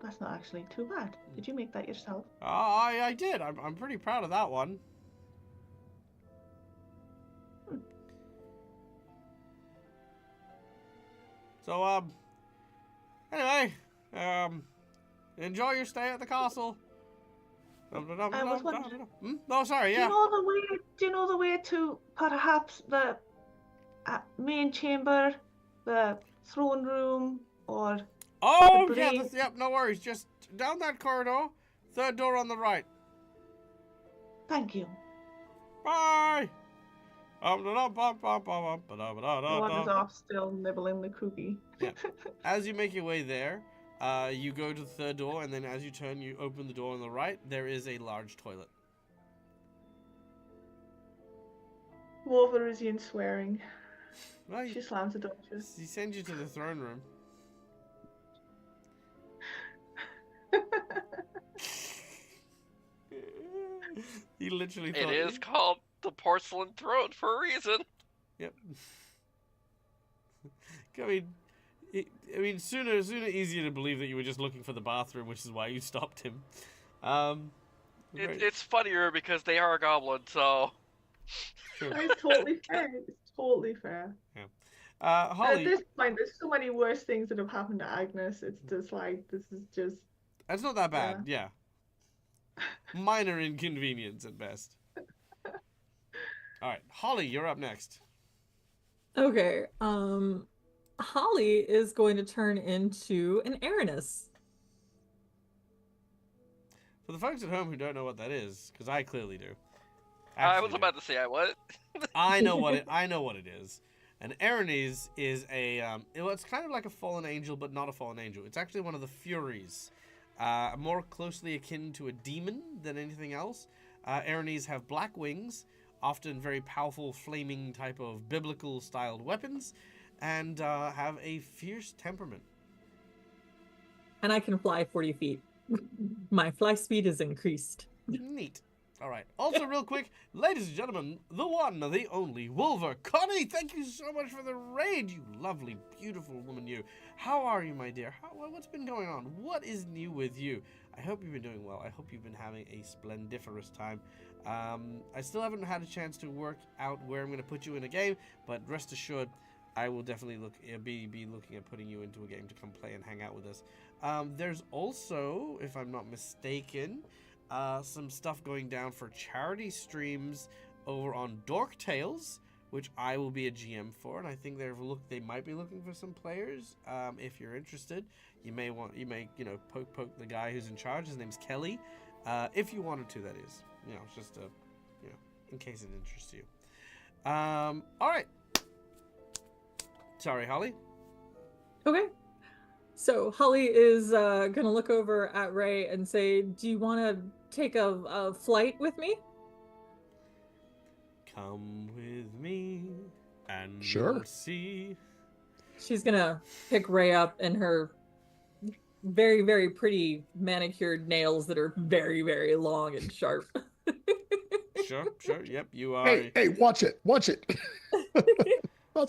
That's not actually too bad. Did you make that yourself? I did. I'm pretty proud of that one. So anyway, enjoy your stay at the castle. I was wondering. No, sorry, yeah. Do you know the way to perhaps the main chamber, the throne room, or Oh, the yeah, blade? yep, no worries. Just down that corridor, third door on the right. Thank you. Bye. Wanders off, still nibbling the cookie. Yeah. As you make your way there, you go to the third door, and then as you turn, you open the door on the right. There is a large toilet. Wolverine swearing. Well, She slams the door. he sends you to the throne room. He literally It thought is called the porcelain throne for a reason. Yep. I mean, sooner easier to believe that you were just looking for the bathroom, which is why you stopped him. It's funnier because they are a goblin, so. True. It's totally fair. It's totally fair. At Holly, this point, there's so many worse things that have happened to Agnes. It's just like, this is just. that's not that bad. Yeah. Minor inconvenience at best. All right, Holly, you're up next. Okay. Holly is going to turn into an Aranis. For the folks at home who don't know what that is, because I clearly do. I was Actually about to say, what? I know what it is. An Aranis is it's kind of like a fallen angel, but not a fallen angel. It's actually one of the Furies, more closely akin to a demon than anything else. Aranis have black wings, often very powerful, flaming type of biblical-styled weapons, and have a fierce temperament. And I can fly 40 feet. My fly speed is increased. Neat. All right. Also, real quick, ladies and gentlemen, the one, the only, Wolver. Connie, thank you so much for the raid, you lovely, beautiful woman, you. How are you, my dear? What's been going on? What is new with you? I hope you've been doing well. I hope you've been having a splendiferous time. I still haven't had a chance to work out where I'm going to put you in a game, but rest assured, I will definitely be looking at putting you into a game to come play and hang out with us. There's also, if I'm not mistaken, some stuff going down for charity streams over on Dork Tales, which I will be a GM for, and I think they might be looking for some players. If you're interested, you may poke the guy who's in charge. His name's Kelly. If you wanted to, that is. Just in case it interests you. All right. Sorry, Holly. Okay. So Holly is gonna look over at Ray and say, "Do you want to take a flight with me?" Come with me, and Sure. you'll see. She's gonna pick Ray up in her very, very pretty manicured nails that are very, very long and sharp. Sure. Yep, you are. Hey, watch it. Not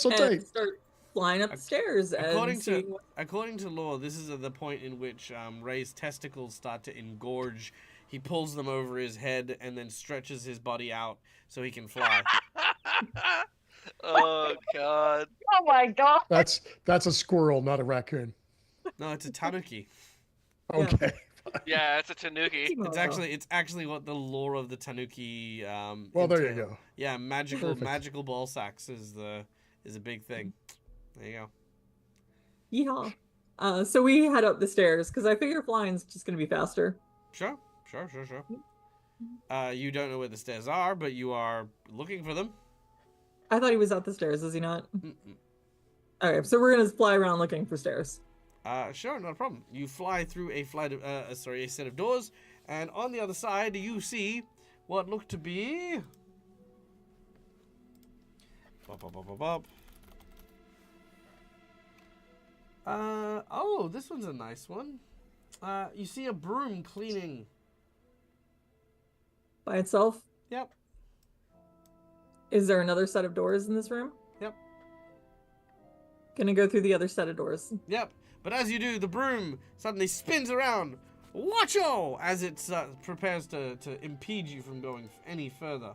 so And tight. start flying up the stairs According and seeing according to lore, this is at the point in which Ray's testicles start to engorge. He pulls them over his head and then stretches his body out so he can fly. Oh god. Oh my god. That's a squirrel, not a raccoon. No, it's a tanuki. Yeah. Okay. Yeah, it's a tanuki. It's actually what the lore of the tanuki. Well, there you entail. go. Yeah, Perfect. magical ball sacks is a big thing. There you go. Yeehaw. So we head up the stairs because I figure flying's just gonna be faster. Sure. You don't know where the stairs are, but you are looking for them. I thought he was up the stairs, is he not? Mm-mm. Okay, so we're gonna fly around looking for stairs. Sure, not a problem. You fly through a set of doors, and on the other side you see what look to be. Oh, this one's a nice one. You see a broom cleaning. By itself? Yep. Is there another set of doors in this room? Yep. Gonna go through the other set of doors. Yep. But as you do, the broom suddenly spins around. Watcho! As it prepares to impede you from going any further.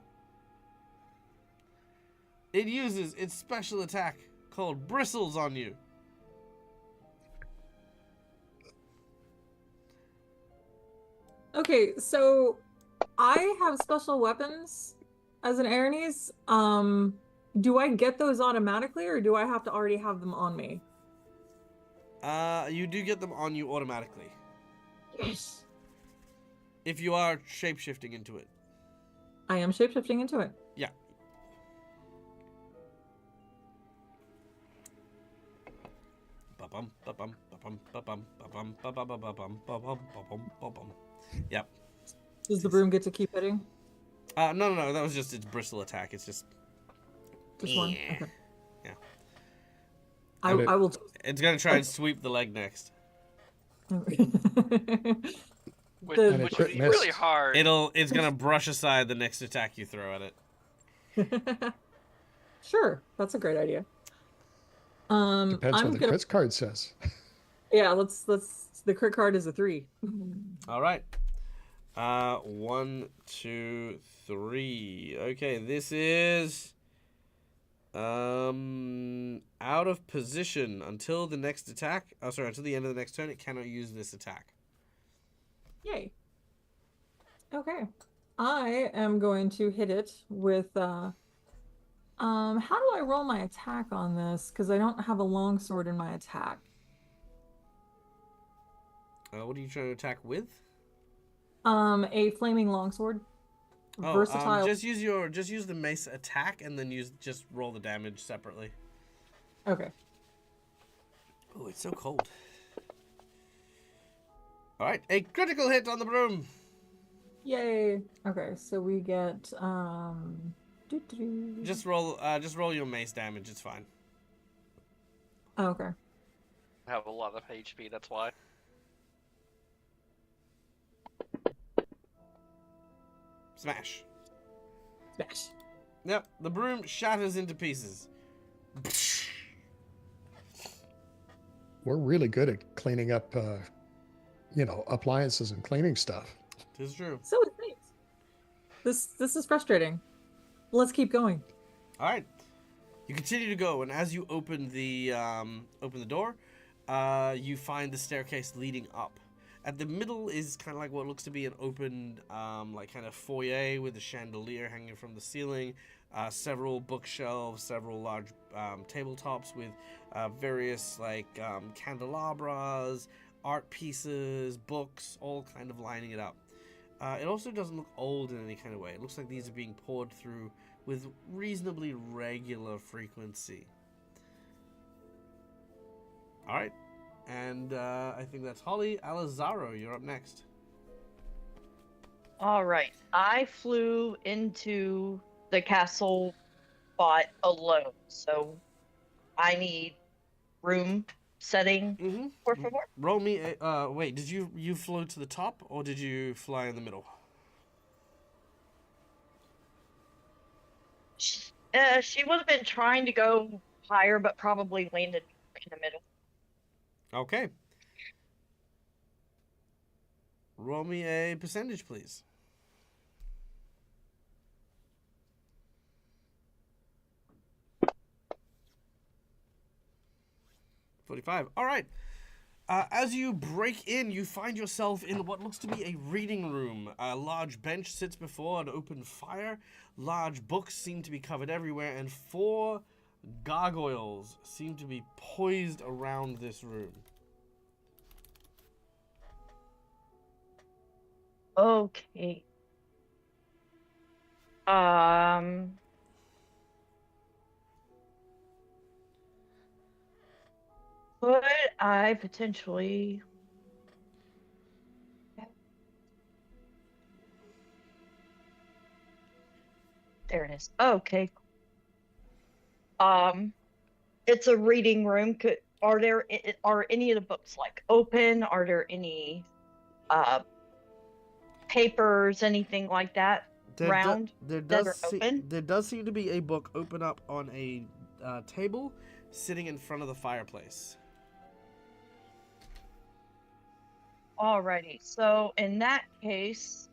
It uses its special attack called Bristles on you. Okay, so I have special weapons as an Aranis. Do I get those automatically, or do I have to already have them on me? You do get them on you automatically. Yes. If you are shape-shifting into it. I am shape-shifting into it. Yeah. Yep. Does the broom get to keep hitting? No, that was just its bristle attack. It's just One? Yeah. Okay. Yeah. I And it- will. It's gonna try and sweep the leg next. Which The- would crit be really missed. hard. It's gonna brush aside the next attack you throw at it. Sure, that's a great idea. Depends I'm what the gonna. crit card says. Yeah, let's. The crit card is a 3. All right. 1, 2, 3. Okay, this is out of position until the next attack. Oh, sorry, until the end of the next turn. It cannot use this attack. Yay. Okay. I am going to hit it with how do I roll my attack on this? Because I don't have a longsword in my attack. What are you trying to attack with? A flaming longsword. Versatile. Just use the mace attack and then just roll the damage separately. Okay. Oh, it's so cold. All right, a critical hit on the broom. Yay. Okay, so we get Just roll your mace damage. It's fine. Oh, okay. I have a lot of HP, that's why. Smash. Smash. Yep, the broom shatters into pieces. We're really good at cleaning up, appliances and cleaning stuff. This is true. So it seems. This is frustrating. Let's keep going. All right, you continue to go, and as you open the door, you find the staircase leading up. At the middle is kind of like what looks to be an open, like kind of foyer with a chandelier hanging from the ceiling, several bookshelves, several large tabletops with various like candelabras, art pieces, books, all kind of lining it up. It also doesn't look old in any kind of way. It looks like these are being poured through with reasonably regular frequency. All right. And I think that's Holly. Alazaro, you're up next. All right. I flew into the castle spot alone, so I need room setting, por favor. Roll me a... wait, did you flew to the top, or did you fly in the middle? She would have been trying to go higher, but probably landed in the middle. Okay. Roll me a percentage, please. $45. All right. As you break in, you find yourself in what looks to be a reading room. A large bench sits before an open fire. Large books seem to be covered everywhere, and 4 gargoyles seem to be poised around this room. Okay. Could I potentially... There it is. Okay. It's a reading room. Are any of the books like open? Are there any papers, anything like that round that are open? There does seem to be a book open up on a table sitting in front of the fireplace. Alrighty, so in that case,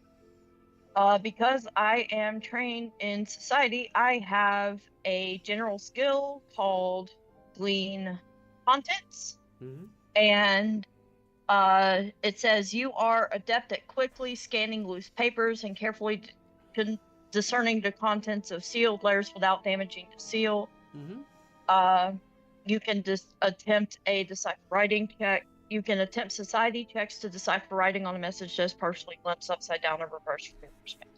because I am trained in society, I have a general skill called Glean Contents. And it says you are adept at quickly scanning loose papers and carefully discerning the contents of sealed letters without damaging the seal. You can attempt a decipher writing check. You can attempt society checks to decipher writing on a message that's partially glimpsed upside down or reversed from your perspective.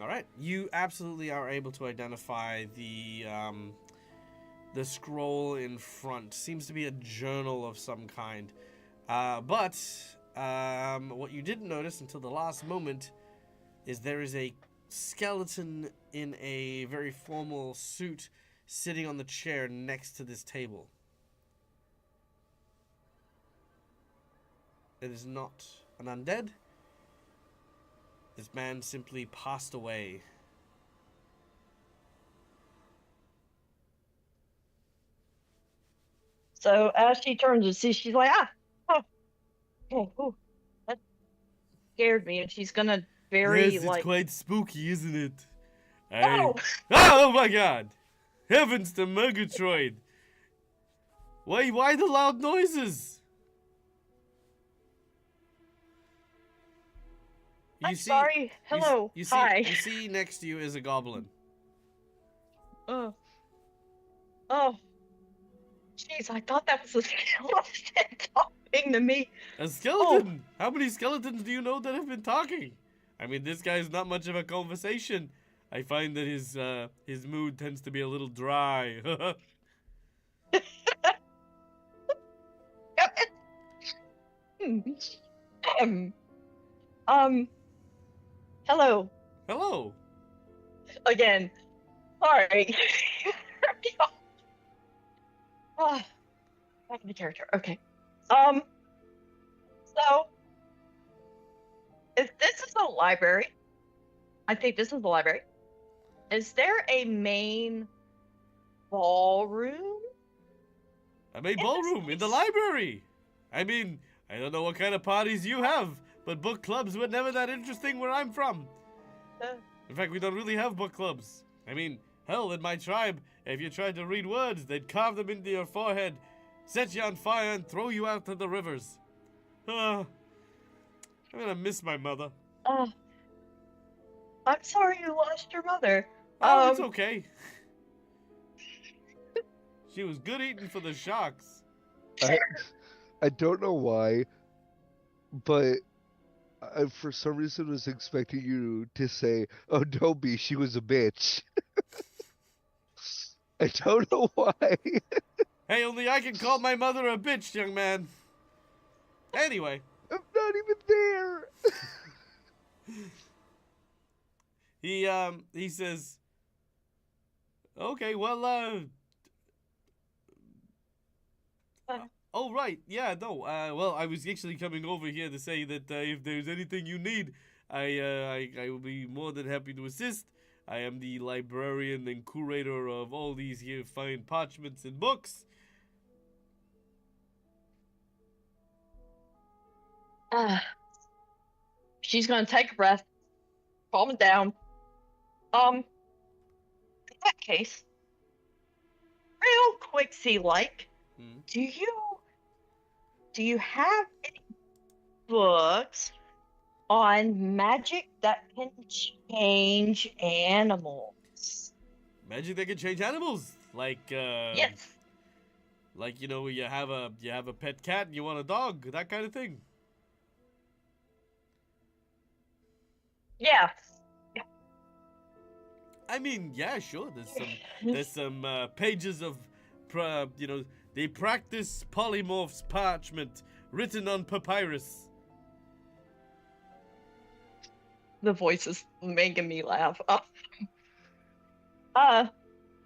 All right, you absolutely are able to identify the scroll in front. Seems to be a journal of some kind. But what you didn't notice until the last moment is there is a skeleton in a very formal suit sitting on the chair next to this table. It is not an undead. This man simply passed away. So as she turns to see, she's like, okay, that scared me, and she's gonna very Yes, it's like. quite spooky, isn't it? No! Oh my god! Heavens to Murgatroyd! Why the loud noises? I'm sorry. Hello. Hi. You see next to you is a goblin. Oh. Jeez, I thought that was a skeleton talking to me. A skeleton? How many skeletons do you know that have been talking? I mean, this guy's not much of a conversation. I find that his mood tends to be a little dry. Hello. Hello. Again. Sorry. Ah, back into character. Okay. So, if this is a library, I think this is the library. Is there a main ballroom? A main ballroom in the library. I mean, I don't know what kind of parties you have, but book clubs were never that interesting where I'm from. In fact, we don't really have book clubs. I mean, hell, in my tribe, if you tried to read words, they'd carve them into your forehead, set you on fire, and throw you out to the rivers. I'm gonna miss my mother. I'm sorry you lost your mother. Oh, it's okay. She was good eating for the sharks. I don't know why, but I for some reason was expecting you to say, "Oh, don't be, she was a bitch." I don't know why. Hey, only I can call my mother a bitch, young man. Anyway. I'm not even there. He says, okay, well, oh, right, yeah, no, well, I was actually coming over here to say that if there's anything you need, I will be more than happy to assist. I am the librarian and curator of all these here fine parchments and books. She's gonna take a breath, calm it down. In that case, real quicksy like, do you have any books on magic that can change animals? Magic that can change animals, like Yes. like you know, you have a pet cat and you want a dog, that kind of thing. Yeah. I mean, yeah, sure. There's some pages of, you know, they practice polymorphs parchment written on papyrus. The voice is making me laugh.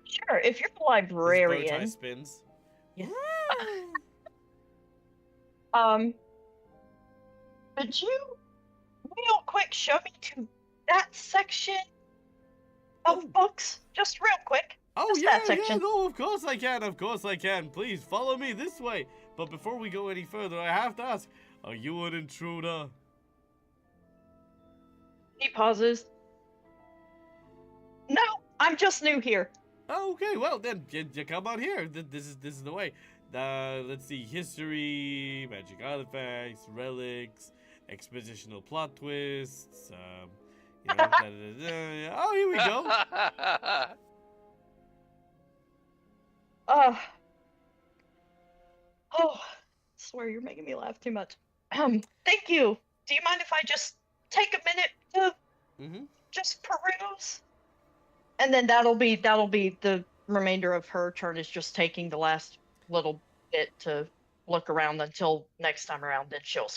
Sure. If you're a His bow tie librarian, spins. Yeah. Could you real quick show me to that section of books? Just real quick. Oh Just yeah, that section. yeah, no, of course I can. Please follow me this way. But before we go any further, I have to ask: are you an intruder? He pauses. No, I'm just new here. Oh, okay, well then, you come on here. This is the way. Let's see: history, magic artifacts, relics, expositional plot twists. You know, oh, here we go. Oh, I swear you're making me laugh too much. Thank you. Do you mind if I just take a minute to just peruse? And then that'll be the remainder of her turn, is just taking the last little bit to look around until next time around. Then she'll